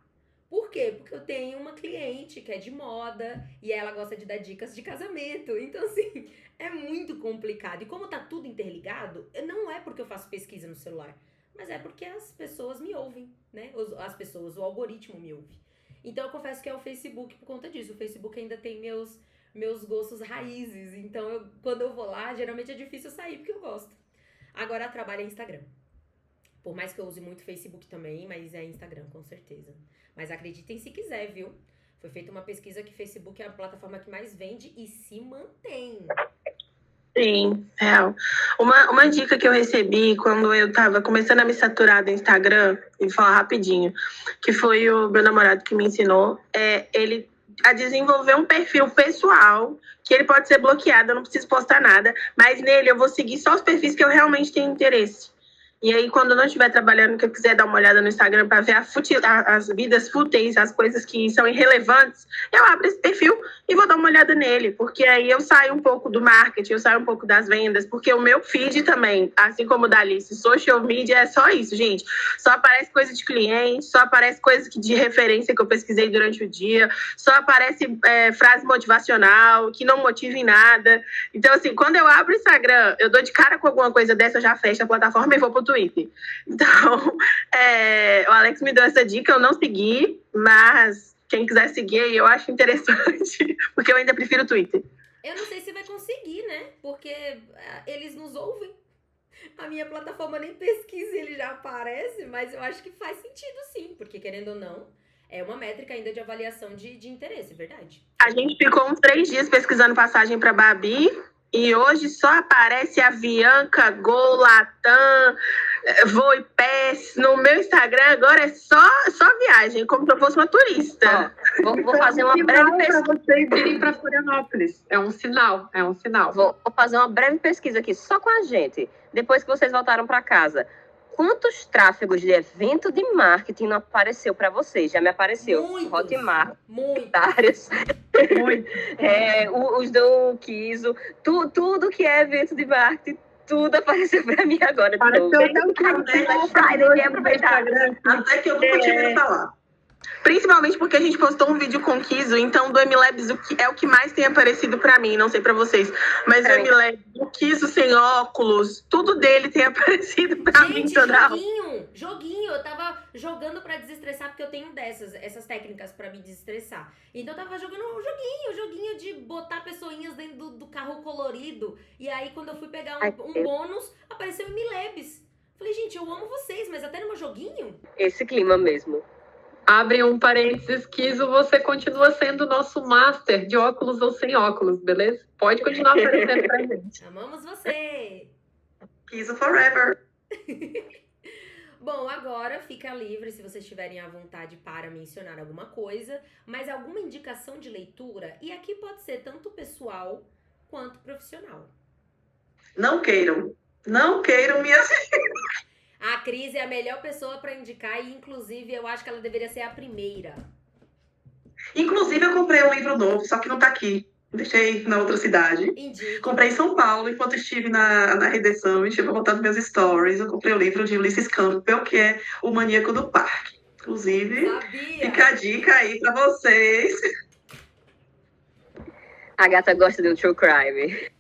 Por quê? Porque eu tenho uma cliente que é de moda e ela gosta de dar dicas de casamento. Então, assim, é muito complicado. E como tá tudo interligado, não é porque eu faço pesquisa no celular, mas é porque as pessoas me ouvem, né? O algoritmo me ouve. Então, eu confesso que é o Facebook por conta disso. O Facebook ainda tem meus gostos raízes. Então, quando eu vou lá, geralmente é difícil sair porque eu gosto. Agora, trabalho é Instagram. Por mais que eu use muito Facebook também, mas é Instagram, com certeza. Mas acreditem se quiser, viu? Foi feita uma pesquisa que Facebook é a plataforma que mais vende e se mantém. Sim, real. Uma dica que eu recebi quando eu tava começando a me saturar do Instagram, e vou falar rapidinho, que foi o meu namorado que me ensinou, ele a desenvolver um perfil pessoal, que ele pode ser bloqueado, eu não preciso postar nada, mas nele eu vou seguir só os perfis que eu realmente tenho interesse. E aí, quando eu não estiver trabalhando, que eu quiser dar uma olhada no Instagram para ver as vidas fúteis, as coisas que são irrelevantes, eu abro esse perfil e vou dar uma olhada nele. Porque aí eu saio um pouco do marketing, eu saio um pouco das vendas, porque o meu feed também, assim como o da Alice, social media é só isso, gente. Só aparece coisa de cliente, só aparece coisa de referência que eu pesquisei durante o dia, só aparece frase motivacional, que não motiva em nada. Então, assim, quando eu abro o Instagram, eu dou de cara com alguma coisa dessa, eu já fecho a plataforma e vou pro Twitter. Então, o Alex me deu essa dica, eu não segui, mas quem quiser seguir, eu acho interessante, porque eu ainda prefiro o Twitter. Eu não sei se vai conseguir, né? Porque eles nos ouvem. A minha plataforma nem pesquisa e ele já aparece, mas eu acho que faz sentido sim, porque querendo ou não, é uma métrica ainda de avaliação de interesse, verdade? A gente ficou uns 3 dias pesquisando passagem para Babi, e hoje só aparece Avianca, Gol, Latam, Voe Pass. No meu Instagram agora é só viagem, como se eu fosse uma turista. Vou fazer uma breve pesquisa. Para vocês irem para Florianópolis. É um sinal. Vou fazer uma breve pesquisa aqui, só com a gente. Depois que vocês voltaram para casa. Quantos tráfegos de evento de marketing não apareceu para vocês? Já me apareceu. Muitos. Hotmart. Muito. Muito. Os do Kiso. Tudo que é evento de marketing, tudo apareceu para mim agora. Apareceu até o Até que eu nunca tive ido pra lá. Principalmente porque a gente postou um vídeo com o Kiso, então do MLabs é o que mais tem aparecido pra mim, não sei pra vocês. Mas o MLabs, o Kiso sem óculos, tudo dele tem aparecido pra mim toda hora. Joguinho, eu tava jogando pra desestressar, porque eu tenho essas técnicas pra me desestressar. Então eu tava jogando um joguinho de botar pessoinhas dentro do carro colorido. E aí quando eu fui pegar um bônus, apareceu MLabs. Falei, gente, eu amo vocês, mas até no meu joguinho? Esse clima mesmo. Abre um parênteses, Kiso, você continua sendo nosso master de óculos ou sem óculos, beleza? Pode continuar aparecendo pra gente. Amamos você! Kiso forever. Bom, agora fica livre se vocês tiverem à vontade para mencionar alguma coisa, mas alguma indicação de leitura, e aqui pode ser tanto pessoal quanto profissional. Não queiram. Não queiram minhas. A Cris é a melhor pessoa para indicar e, inclusive, eu acho que ela deveria ser a primeira. Inclusive, eu comprei um livro novo, só que não tá aqui. Deixei na outra cidade. Indique. Comprei em São Paulo, enquanto estive na Redenção, estive botando meus stories. Eu comprei o livro de Ulysses Campbell, que é O Maníaco do Parque. Inclusive, Sabia! fica a dica aí pra vocês. A gata gosta do true crime.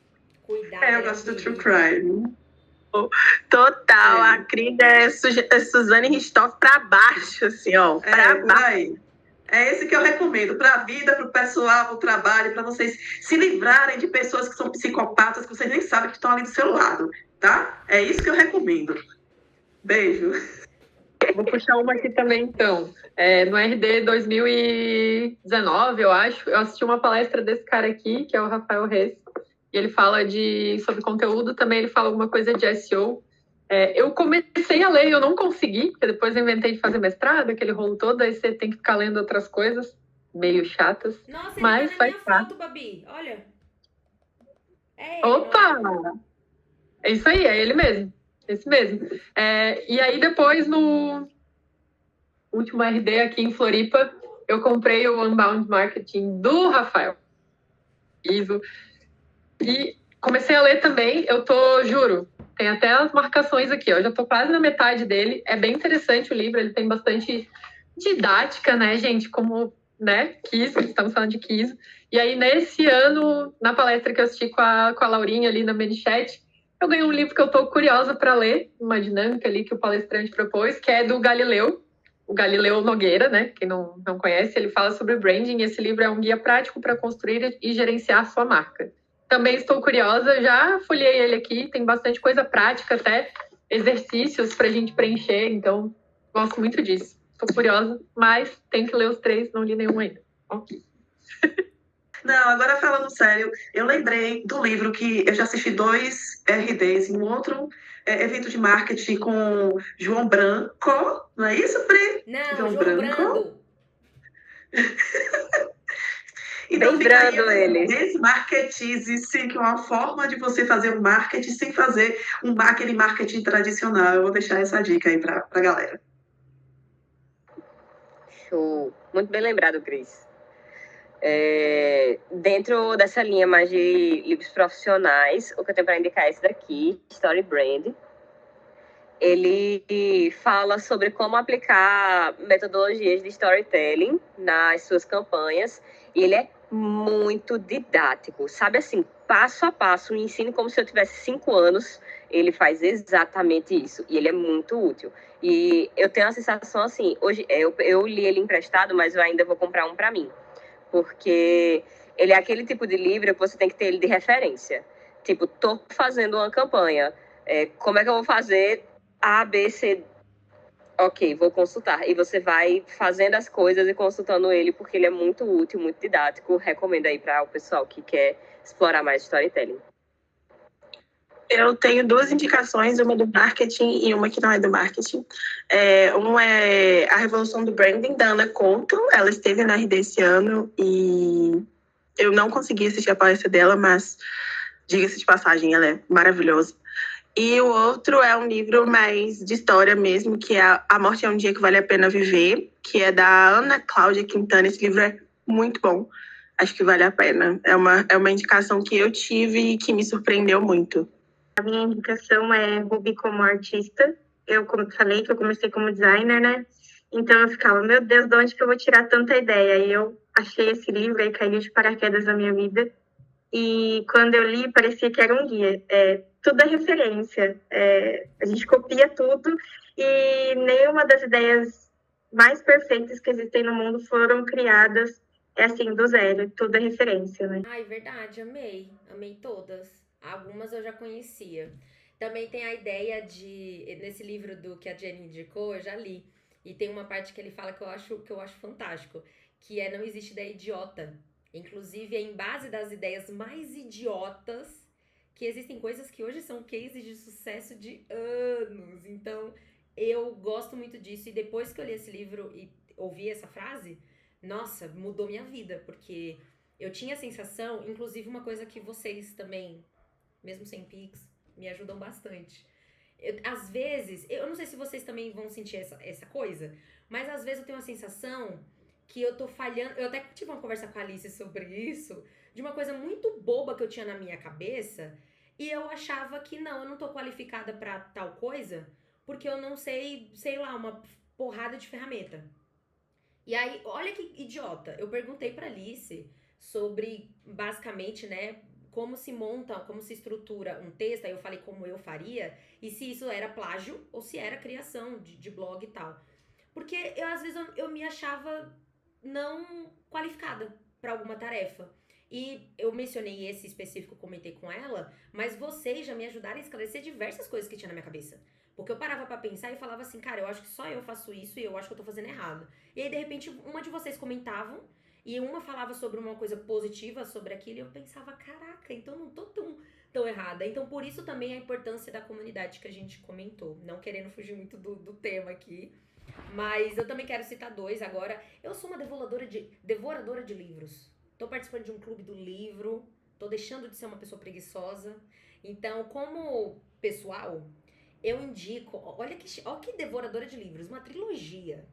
Cuidado. Eu gosto do True Crime. Total, a Cris é Suzane Richthofen pra baixo, assim, ó. Pra Por baixo. aí. É esse que eu recomendo para a vida, para o pessoal, para o trabalho, para vocês se livrarem de pessoas que são psicopatas, que vocês nem sabem que estão ali do seu lado, tá? É isso que eu recomendo. Beijo. Vou puxar uma aqui também, então. No RD 2019, eu acho, eu assisti uma palestra desse cara aqui, que é o Rafael Reis, e ele fala sobre conteúdo, também ele fala alguma coisa de SEO. Eu comecei a ler, eu não consegui, porque depois eu inventei de fazer mestrado, aquele rolo todo, aí você tem que ficar lendo outras coisas, meio chatas. Nossa, Mas ele tá na faz minha parte. foto, Babi. Olha. É ele, Opa! não é? É isso aí, é ele mesmo. Esse mesmo. E aí depois, no último RD aqui em Floripa, eu comprei o Unbound Marketing do Rafael Iso. E comecei a ler também, juro, tem até as marcações aqui, ó, já tô quase na metade dele. É bem interessante o livro, ele tem bastante didática, né, gente? Como, né, Kiso, estamos falando de Kiso. E aí, nesse ano, na palestra que eu assisti com a Laurinha ali na Manichat, eu ganhei um livro que eu tô curiosa para ler, uma dinâmica ali que o palestrante propôs, que é do Galileu, o Galileu Nogueira, né? Quem não conhece, ele fala sobre branding. Esse livro é um guia prático para construir e gerenciar sua marca. Também estou curiosa, já folhei ele aqui, tem bastante coisa prática, até exercícios para a gente preencher, então gosto muito disso. Estou curiosa, mas tenho que ler os 3, não li nenhum ainda. Ok. Não, agora falando sério, eu lembrei do livro que eu já assisti 2 RDs em um outro evento de marketing com João Branco, não é isso, Pri? Não, João Brando. Então, Bem fica aí, brando ele. desmarketize-se, que é uma forma de você fazer um marketing sem fazer aquele marketing tradicional. Eu vou deixar essa dica aí para a galera. Show. Muito bem lembrado, Cris. Dentro dessa linha mais de livros profissionais, o que eu tenho para indicar é esse daqui, Story Brand. Ele fala sobre como aplicar metodologias de storytelling nas suas campanhas, e ele é muito didático, sabe assim, passo a passo, um ensino como se eu tivesse 5 anos, ele faz exatamente isso, e ele é muito útil. E eu tenho a sensação assim, hoje eu li ele emprestado, mas eu ainda vou comprar um para mim, porque ele é aquele tipo de livro que você tem que ter ele de referência. Tipo, tô fazendo uma campanha, como é que eu vou fazer A, B, C? Ok, vou consultar. E você vai fazendo as coisas e consultando ele, porque ele é muito útil, muito didático. Recomendo aí para o pessoal que quer explorar mais storytelling. Eu tenho 2 indicações, uma do marketing e uma que não é do marketing. Uma é A Revolução do Branding, da Ana Couto. Ela esteve na RD esse ano e eu não consegui assistir a palestra dela, mas, diga-se de passagem, ela é maravilhosa. E o outro é um livro mais de história mesmo, que é A Morte é um Dia que Vale a Pena Viver, que é da Ana Cláudia Quintana. Esse livro é muito bom, acho que vale a pena. É uma indicação que eu tive e que me surpreendeu muito. A minha indicação é Ruby como artista. Eu falei que eu comecei como designer, né? Então eu ficava, meu Deus, de onde que eu vou tirar tanta ideia? E eu achei esse livro e caiu de paraquedas na minha vida. E quando eu li, parecia que era um guia. Tudo é referência. A gente copia tudo e nenhuma das ideias mais perfeitas que existem no mundo foram criadas assim, do zero. Tudo é referência, né? Ai, verdade, amei. Amei todas. Algumas eu já conhecia. Também tem a ideia nesse livro que a Jenny indicou, eu já li. E tem uma parte que ele fala que eu acho fantástico, que não existe ideia idiota. Inclusive, é em base das ideias mais idiotas que existem coisas que hoje são cases de sucesso de anos. Então, eu gosto muito disso. E depois que eu li esse livro e ouvi essa frase, nossa, mudou minha vida. Porque eu tinha a sensação, inclusive uma coisa que vocês também, mesmo sem Pix, me ajudam bastante. Às vezes, eu não sei se vocês também vão sentir essa coisa, mas às vezes eu tenho a sensação que eu tô falhando. Eu até tive uma conversa com a Alice sobre isso, de uma coisa muito boba que eu tinha na minha cabeça, e eu achava que eu não tô qualificada pra tal coisa, porque eu não sei lá, uma porrada de ferramenta. E aí, olha que idiota, eu perguntei pra Alice sobre, basicamente, né, como se monta, como se estrutura um texto, aí eu falei como eu faria, e se isso era plágio ou se era criação de blog e tal. Porque às vezes eu me achava não qualificada para alguma tarefa. E eu mencionei esse específico, comentei com ela, mas vocês já me ajudaram a esclarecer diversas coisas que tinha na minha cabeça. Porque eu parava pra pensar e falava assim, cara, eu acho que só eu faço isso e eu acho que eu tô fazendo errado. E aí, de repente, uma de vocês comentavam e uma falava sobre uma coisa positiva sobre aquilo e eu pensava, caraca, então não tô tão errada. Então, por isso também a importância da comunidade que a gente comentou. Não querendo fugir muito do tema aqui, mas eu também quero citar 2 agora. Eu sou uma devoradora de livros. Tô participando de um clube do livro, tô deixando de ser uma pessoa preguiçosa. Então, como pessoal, eu indico, olha que devoradora de livros, uma trilogia.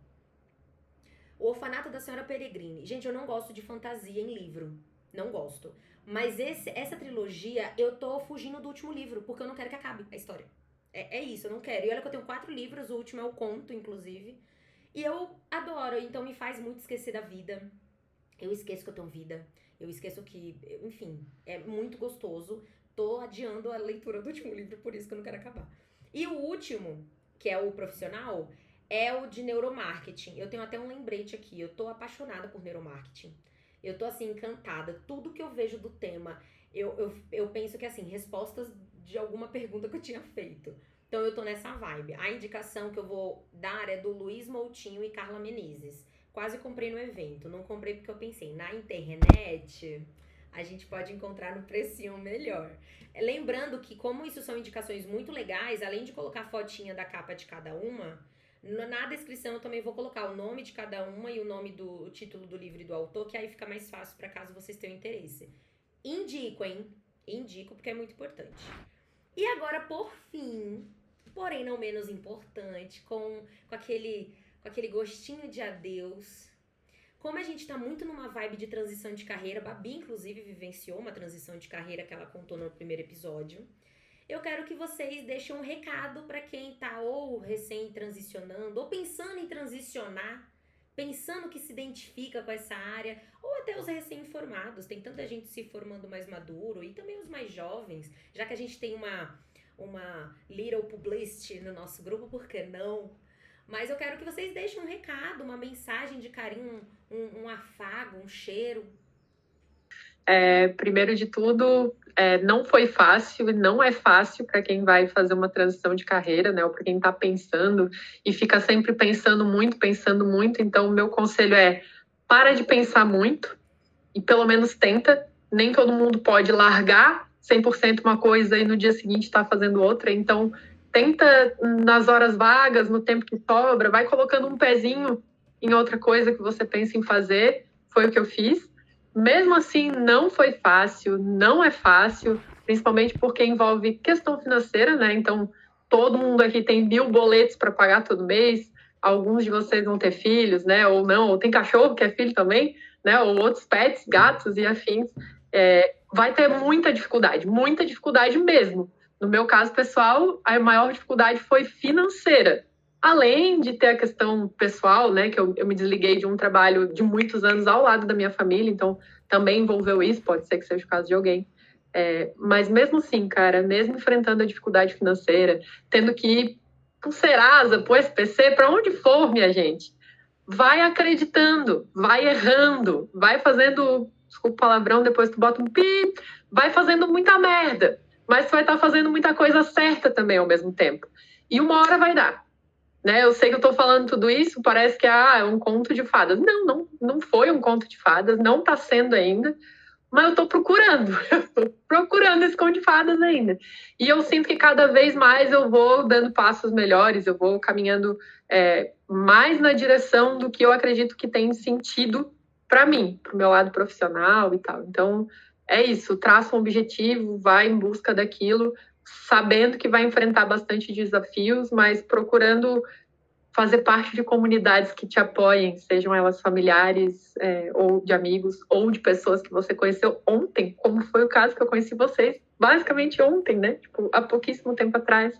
O Orfanato da Senhora Peregrine. Gente, eu não gosto de fantasia em livro, não gosto. Mas essa trilogia, eu tô fugindo do último livro, porque eu não quero que acabe a história. É isso, eu não quero. E olha que eu tenho 4 livros, o último é o conto, inclusive. E eu adoro, então me faz muito esquecer da vida. Eu esqueço que eu tenho vida, eu esqueço que, enfim, é muito gostoso. Tô adiando a leitura do último livro, por isso que eu não quero acabar. E o último, que é o profissional, é o de neuromarketing. Eu tenho até um lembrete aqui, eu tô apaixonada por neuromarketing. Eu tô, assim, encantada. Tudo que eu vejo do tema, eu penso que, assim, respostas de alguma pergunta que eu tinha feito. Então eu tô nessa vibe. A indicação que eu vou dar é do Luiz Moutinho e Carla Menezes. Quase comprei no evento, não comprei porque eu pensei, na internet a gente pode encontrar no precinho melhor. Lembrando que como isso são indicações muito legais, além de colocar a fotinha da capa de cada uma, na descrição eu também vou colocar o nome de cada uma e o título do livro e do autor, que aí fica mais fácil para caso vocês tenham interesse. Indico, hein? Indico porque é muito importante. E agora, por fim, porém não menos importante, com aquele gostinho de adeus. Como a gente tá muito numa vibe de transição de carreira, Babi, inclusive, vivenciou uma transição de carreira que ela contou no primeiro episódio. Eu quero que vocês deixem um recado para quem tá ou recém-transicionando, ou pensando em transicionar, pensando que se identifica com essa área, ou até os recém-formados. Tem tanta gente se formando mais maduro, e também os mais jovens, já que a gente tem uma little publicity no nosso grupo, por que não? Mas eu quero que vocês deixem um recado, uma mensagem de carinho, um afago, um cheiro. Primeiro de tudo, não foi fácil e não é fácil para quem vai fazer uma transição de carreira, né? Ou para quem está pensando e fica sempre pensando muito. Então, o meu conselho é, para de pensar muito e pelo menos tenta. Nem todo mundo pode largar 100% uma coisa e no dia seguinte estar fazendo outra. Então, tenta nas horas vagas, no tempo que sobra, vai colocando um pezinho em outra coisa que você pensa em fazer. Foi o que eu fiz. Mesmo assim, não foi fácil, não é fácil, principalmente porque envolve questão financeira, né? Então, todo mundo aqui tem 1000 boletos para pagar todo mês. Alguns de vocês vão ter filhos, né? Ou não, ou tem cachorro que é filho também, né? Ou outros pets, gatos e afins. Vai ter muita dificuldade mesmo. No meu caso pessoal, a maior dificuldade foi financeira. Além de ter a questão pessoal, né, que eu me desliguei de um trabalho de muitos anos ao lado da minha família, então também envolveu isso, pode ser que seja o caso de alguém. Mas mesmo assim, cara, mesmo enfrentando a dificuldade financeira, tendo que ir pro Serasa, pro SPC, para onde for, minha gente, vai acreditando, vai errando, vai fazendo, desculpa o palavrão, depois tu bota um pi, vai fazendo muita merda. Mas você vai estar fazendo muita coisa certa também ao mesmo tempo. E uma hora vai dar. Né? Eu sei que eu estou falando tudo isso, parece que é um conto de fadas. Não foi um conto de fadas, não está sendo ainda, mas eu estou procurando esse conto de fadas ainda. E eu sinto que cada vez mais eu vou dando passos melhores, eu vou caminhando mais na direção do que eu acredito que tem sentido para mim, para o meu lado profissional e tal. Então, é isso, traça um objetivo, vai em busca daquilo, sabendo que vai enfrentar bastante desafios, mas procurando fazer parte de comunidades que te apoiem, sejam elas familiares, ou de amigos, ou de pessoas que você conheceu ontem, como foi o caso que eu conheci vocês, basicamente ontem, né? Tipo, há pouquíssimo tempo atrás.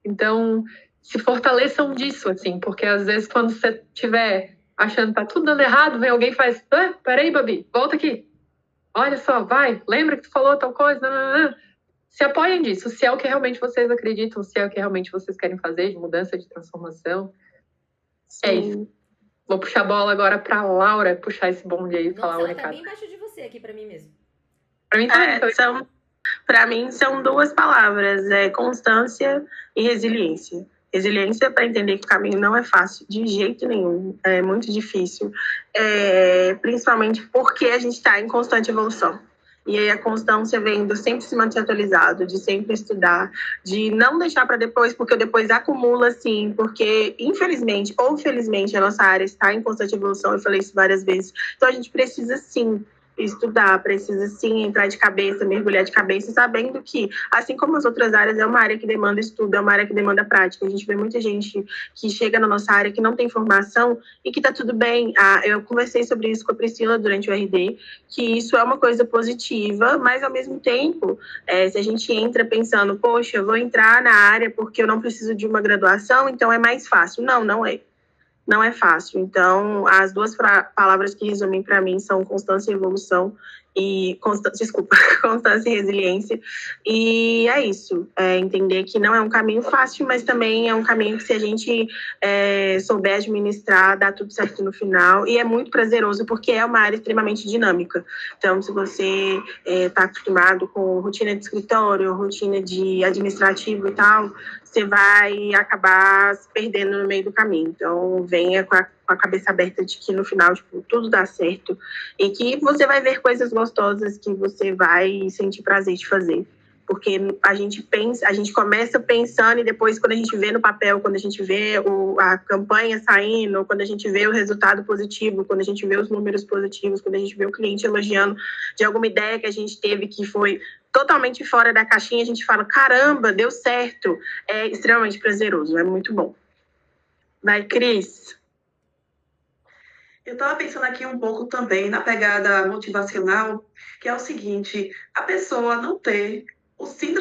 Então, se fortaleçam disso, assim, porque às vezes quando você estiver achando que tá tudo dando errado, vem alguém e faz, peraí, Babi, volta aqui. Olha só, vai, lembra que tu falou tal coisa? Não. Se apoiem disso, se é o que realmente vocês acreditam, se é o que realmente vocês querem fazer, de mudança, de transformação. Sim. É isso. Vou puxar a bola agora pra Laura, puxar esse bonde aí e falar o Nossa, ela tá recado. bem embaixo de você aqui pra mim mesmo. Pra mim também. Para mim, são duas palavras, constância e resiliência. Resiliência para entender que o caminho não é fácil, de jeito nenhum, é muito difícil, principalmente porque a gente está em constante evolução. E aí a constância vem do sempre se manter atualizado, de sempre estudar, de não deixar para depois, porque depois acumula, sim, porque infelizmente ou felizmente a nossa área está em constante evolução, eu falei isso várias vezes, então a gente precisa sim estudar, precisa sim entrar de cabeça, mergulhar de cabeça, sabendo que, assim como as outras áreas, é uma área que demanda estudo, é uma área que demanda prática. A gente vê muita gente que chega na nossa área que não tem formação e que tá tudo bem. Eu conversei sobre isso com a Priscila durante o RD, que isso é uma coisa positiva, mas ao mesmo tempo, se a gente entra pensando, poxa, eu vou entrar na área porque eu não preciso de uma graduação, então é mais fácil. Não, não é. Não é fácil. Então, as duas palavras que resumem para mim são constância e evolução constância e resiliência. E é isso, entender que não é um caminho fácil, mas também é um caminho que se a gente souber administrar, dá tudo certo no final. E é muito prazeroso, porque é uma área extremamente dinâmica. Então, se você está acostumado com rotina de escritório, rotina de administrativo e tal, você vai acabar se perdendo no meio do caminho. Então, venha com a cabeça aberta de que no final, tipo, tudo dá certo e que você vai ver coisas gostosas que você vai sentir prazer de fazer. Porque a gente começa pensando e depois quando a gente vê no papel, quando a gente vê a campanha saindo, quando a gente vê o resultado positivo, quando a gente vê os números positivos, quando a gente vê o cliente elogiando de alguma ideia que a gente teve que foi totalmente fora da caixinha, a gente fala, caramba, deu certo. É extremamente prazeroso, é muito bom. Vai, Cris. Eu estava pensando aqui um pouco também na pegada motivacional, que é o seguinte, a pessoa não ter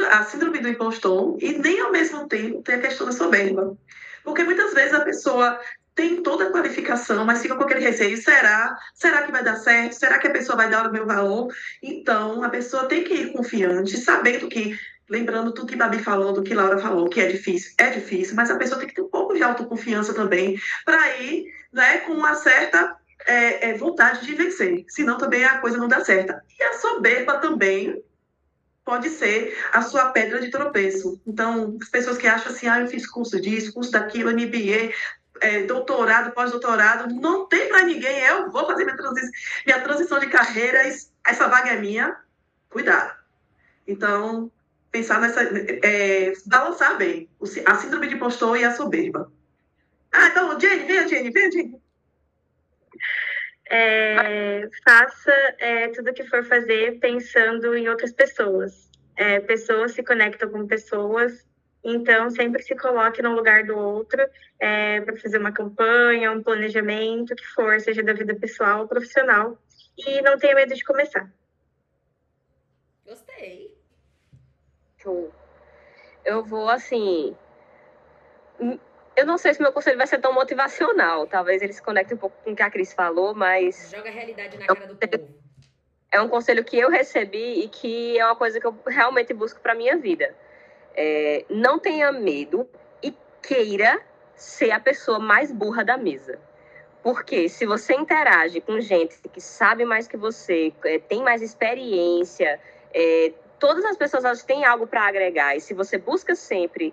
a síndrome do impostor e nem ao mesmo tempo ter a questão da soberba. Porque muitas vezes a pessoa tem toda a qualificação, mas fica com aquele receio, será que vai dar certo? Será que a pessoa vai dar o meu valor? Então, a pessoa tem que ir confiante, sabendo que, lembrando tudo que Babi falou, do que Laura falou, que é difícil, mas a pessoa tem que ter um pouco de autoconfiança também, para ir, né, com uma certa vontade de vencer, senão também a coisa não dá certa. E a soberba também pode ser a sua pedra de tropeço. Então, as pessoas que acham assim, eu fiz curso disso, curso daquilo, MBA, doutorado, pós-doutorado, não tem para ninguém, eu vou fazer minha transição de carreira, essa vaga é minha, cuidado. Então, pensar balançar bem a síndrome de impostor e a soberba. Então, Jenny, vem. Faça tudo o que for fazer pensando em outras pessoas. Pessoas se conectam com pessoas, então sempre se coloque no lugar do outro para fazer uma campanha, um planejamento, o que for, seja da vida pessoal ou profissional, e não tenha medo de começar. Gostei. Eu vou, assim... Eu não sei se meu conselho vai ser tão motivacional. Talvez ele se conecte um pouco com o que a Cris falou, mas... Joga a realidade na cara do povo. É um conselho que eu recebi e que é uma coisa que eu realmente busco para minha vida. Não tenha medo e queira ser a pessoa mais burra da mesa. Porque se você interage com gente que sabe mais que você, tem mais experiência, todas as pessoas elas têm algo para agregar. E se você busca sempre...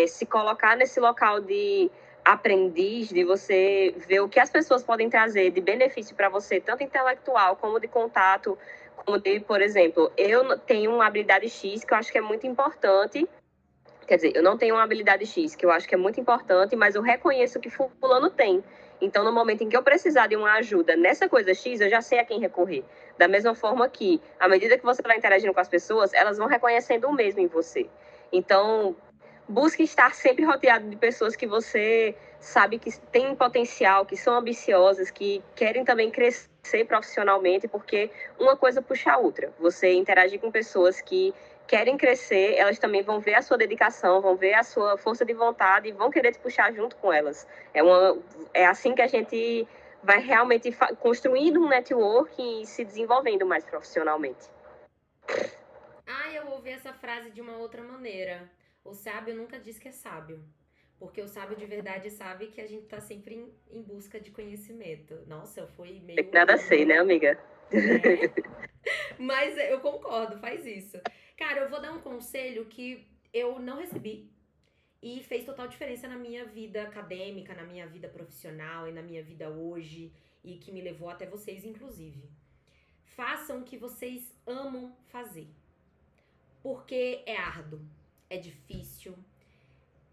se colocar nesse local de aprendiz, de você ver o que as pessoas podem trazer de benefício para você, tanto intelectual como de contato, como de, por exemplo, eu tenho uma habilidade X que eu acho que é muito importante, quer dizer, eu não tenho uma habilidade X que eu acho que é muito importante, mas eu reconheço que fulano tem. Então, no momento em que eu precisar de uma ajuda nessa coisa X, eu já sei a quem recorrer. Da mesma forma que, à medida que você vai interagindo com as pessoas, elas vão reconhecendo o mesmo em você. Então, busque estar sempre rodeado de pessoas que você sabe que têm potencial, que são ambiciosas, que querem também crescer profissionalmente, porque uma coisa puxa a outra. Você interagir com pessoas que querem crescer, elas também vão ver a sua dedicação, vão ver a sua força de vontade e vão querer te puxar junto com elas. É assim que a gente vai realmente construindo um network e se desenvolvendo mais profissionalmente. Eu ouvi essa frase de uma outra maneira. O sábio nunca diz que é sábio. Porque o sábio de verdade sabe que a gente tá sempre em busca de conhecimento. Nossa, eu fui meio... Tem nada a ser, né, amiga? Mas eu concordo, faz isso. Cara, eu vou dar um conselho que eu não recebi e fez total diferença na minha vida acadêmica, na minha vida profissional e na minha vida hoje e que me levou até vocês, inclusive. Façam o que vocês amam fazer. Porque é árduo, é difícil,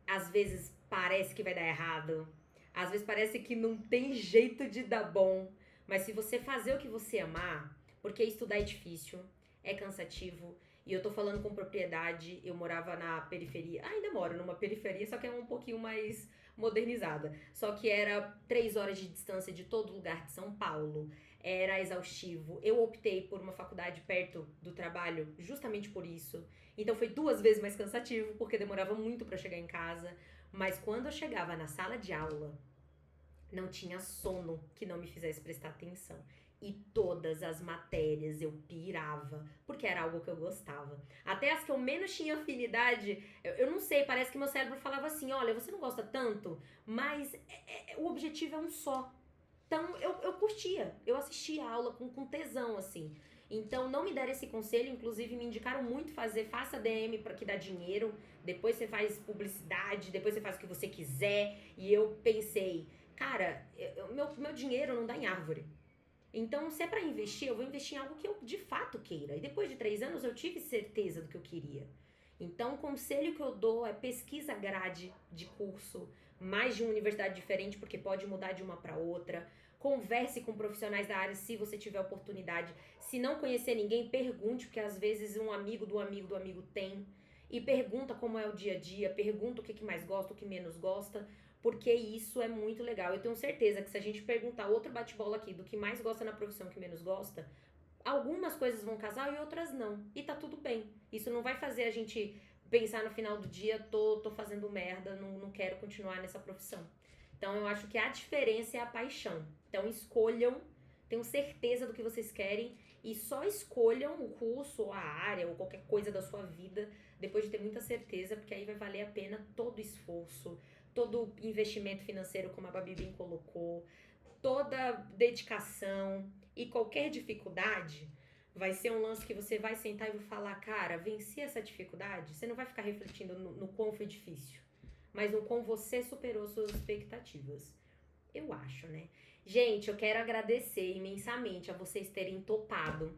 às vezes parece que vai dar errado, às vezes parece que não tem jeito de dar bom, mas se você fazer o que você amar, porque estudar é difícil, é cansativo, e eu tô falando com propriedade, eu morava na periferia, ainda moro numa periferia, só que é um pouquinho mais modernizada, só que era 3 horas de distância de todo lugar de São Paulo, era exaustivo, eu optei por uma faculdade perto do trabalho justamente por isso, então foi 2 vezes mais cansativo, porque demorava muito pra chegar em casa, mas quando eu chegava na sala de aula, não tinha sono que não me fizesse prestar atenção. E todas as matérias eu pirava, porque era algo que eu gostava. Até as que eu menos tinha afinidade, eu não sei, parece que meu cérebro falava assim, olha, você não gosta tanto, mas o objetivo é um só. Então eu curtia, eu assistia a aula com tesão, assim. Então não me deram esse conselho, inclusive me indicaram muito faça DM para que dá dinheiro, depois você faz publicidade, depois você faz o que você quiser. E eu pensei, cara, meu dinheiro não dá em árvore. Então, se é pra investir, eu vou investir em algo que eu de fato queira. E depois de 3 anos, eu tive certeza do que eu queria. Então, o conselho que eu dou é pesquisa grade de curso, mais de uma universidade diferente, porque pode mudar de uma para outra. Converse com profissionais da área se você tiver oportunidade. Se não conhecer ninguém, pergunte, porque às vezes um amigo do amigo do amigo tem. E pergunta como é o dia a dia, pergunta o que mais gosta, o que menos gosta. Porque isso é muito legal. Eu tenho certeza que se a gente perguntar outro bate-bola aqui do que mais gosta na profissão, que menos gosta, algumas coisas vão casar e outras não. E tá tudo bem. Isso não vai fazer a gente pensar no final do dia, tô fazendo merda, não quero continuar nessa profissão. Então eu acho que a diferença é a paixão. Então escolham, tenham certeza do que vocês querem e só escolham o curso, ou a área, ou qualquer coisa da sua vida, depois de ter muita certeza, porque aí vai valer a pena todo o esforço, todo investimento financeiro, como a Babi bem colocou, toda dedicação e qualquer dificuldade vai ser um lance que você vai sentar e vai falar, cara, venci essa dificuldade. Você não vai ficar refletindo no quão foi difícil, mas no quão você superou suas expectativas. Eu acho, né? Gente, eu quero agradecer imensamente a vocês terem topado.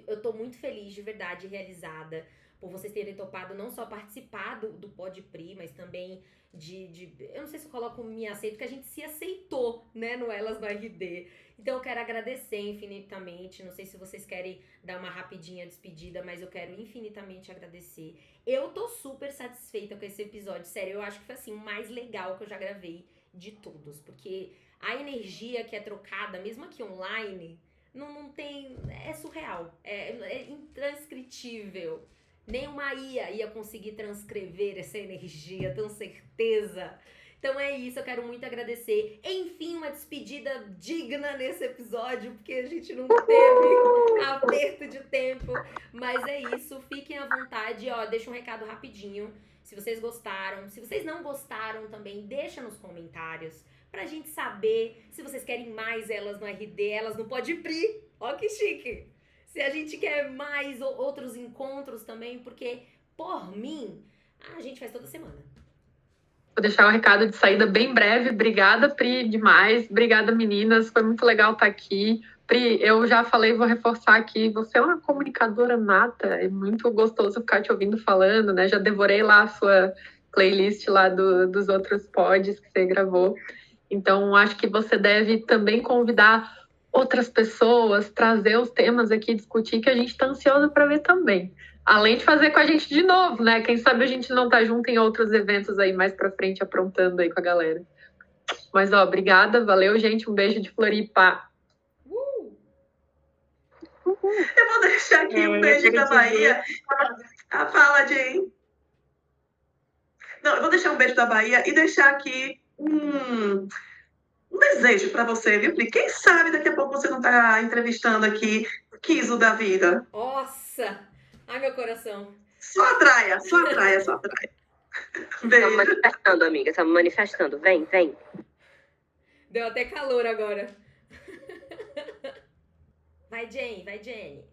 Eu tô muito feliz, de verdade, realizada, por vocês terem topado não só participar do Pod Pri, mas também eu não sei se eu coloco me aceito, porque a gente se aceitou, né, no Elas no RD. Então eu quero agradecer infinitamente, não sei se vocês querem dar uma rapidinha despedida, mas eu quero infinitamente agradecer. Eu tô super satisfeita com esse episódio, sério, eu acho que foi assim, o mais legal que eu já gravei de todos, porque a energia que é trocada, mesmo aqui online, não tem, é surreal, é intranscritível. Nenhuma ia conseguir transcrever essa energia, tenho certeza. Então é isso, eu quero muito agradecer. Enfim, uma despedida digna nesse episódio, porque a gente não teve aperto de tempo. Mas é isso, fiquem à vontade. Ó, deixa um recado rapidinho. Se vocês gostaram, se vocês não gostaram também, deixa nos comentários. Pra gente saber se vocês querem mais Elas no RD, Elas no Pod Pri. Ó que chique! Se a gente quer mais outros encontros também, porque, por mim, a gente faz toda semana. Vou deixar um recado de saída bem breve. Obrigada, Pri, demais. Obrigada, meninas. Foi muito legal estar aqui. Pri, eu já falei, vou reforçar aqui. Você é uma comunicadora nata. É muito gostoso ficar te ouvindo falando, né? Já devorei lá a sua playlist lá dos outros pods que você gravou. Então, acho que você deve também convidar outras pessoas, trazer os temas aqui, discutir, que a gente está ansioso para ver também. Além de fazer com a gente de novo, né? Quem sabe a gente não tá junto em outros eventos aí mais para frente, aprontando aí com a galera. Mas, ó, obrigada, valeu, gente. Um beijo de Floripa. Eu vou deixar aqui um beijo da Bahia. Fala, Jane. Não, eu vou deixar um beijo da Bahia e deixar aqui um desejo para você, viu, Pri? Quem sabe daqui a pouco você não está entrevistando aqui Kiso da vida. Nossa! Ai, meu coração. Só atraia, só atraia, só atraia. Estamos manifestando, amiga, estamos manifestando. Vem, vem. Deu até calor agora. Vai, Jane, vai, Jane.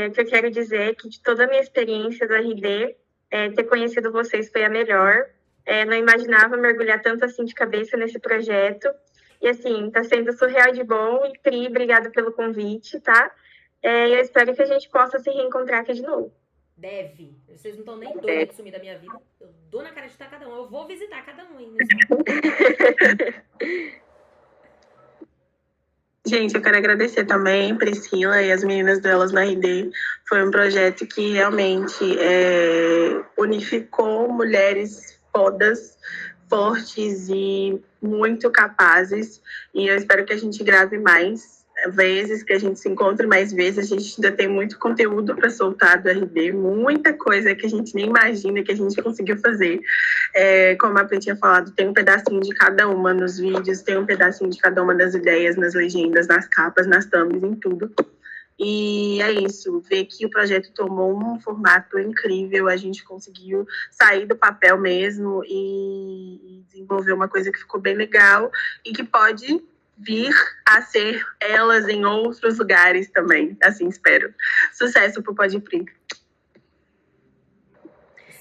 O que eu quero dizer é que de toda a minha experiência do RD, ter conhecido vocês foi a melhor. Não imaginava mergulhar tanto assim de cabeça nesse projeto. E assim, tá sendo surreal de bom. E Pri, obrigada pelo convite, tá? Eu espero que a gente possa se reencontrar aqui de novo. Deve. Vocês não estão nem doidos de sumir da minha vida. Eu dou na cara de estar cada um. Eu vou visitar cada um aí. Gente, eu quero agradecer também Priscila e as meninas delas na RD. Foi um projeto que realmente unificou mulheres fodas, fortes e muito capazes. E eu espero que a gente grave mais vezes, que a gente se encontre mais vezes. A gente ainda tem muito conteúdo para soltar do RD, muita coisa que a gente nem imagina que a gente conseguiu fazer. Como a Pri tinha falado, tem um pedacinho de cada uma nos vídeos, tem um pedacinho de cada uma das ideias, nas legendas, nas capas, nas thumbs, em tudo. E é isso, ver que o projeto tomou um formato incrível, a gente conseguiu sair do papel mesmo e desenvolver uma coisa que ficou bem legal e que pode vir a ser elas em outros lugares também, assim espero. Sucesso pro Pode Pri.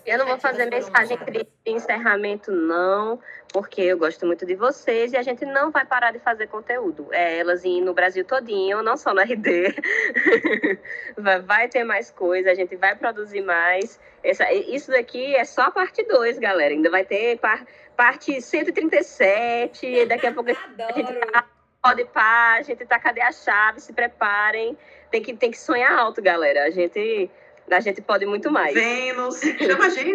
Eu não vou fazer mensagem de encerramento, não, porque eu gosto muito de vocês e a gente não vai parar de fazer conteúdo. Elas no Brasil todinho, não só na RD. Vai ter mais coisa, a gente vai produzir mais. Isso daqui é só a parte 2, galera. Ainda vai ter parte 137, daqui a pouco a gente pode parar, a gente tá, cadê a chave? Se preparem. Tem que sonhar alto, galera. A gente pode muito mais. Vênus, chama a gente.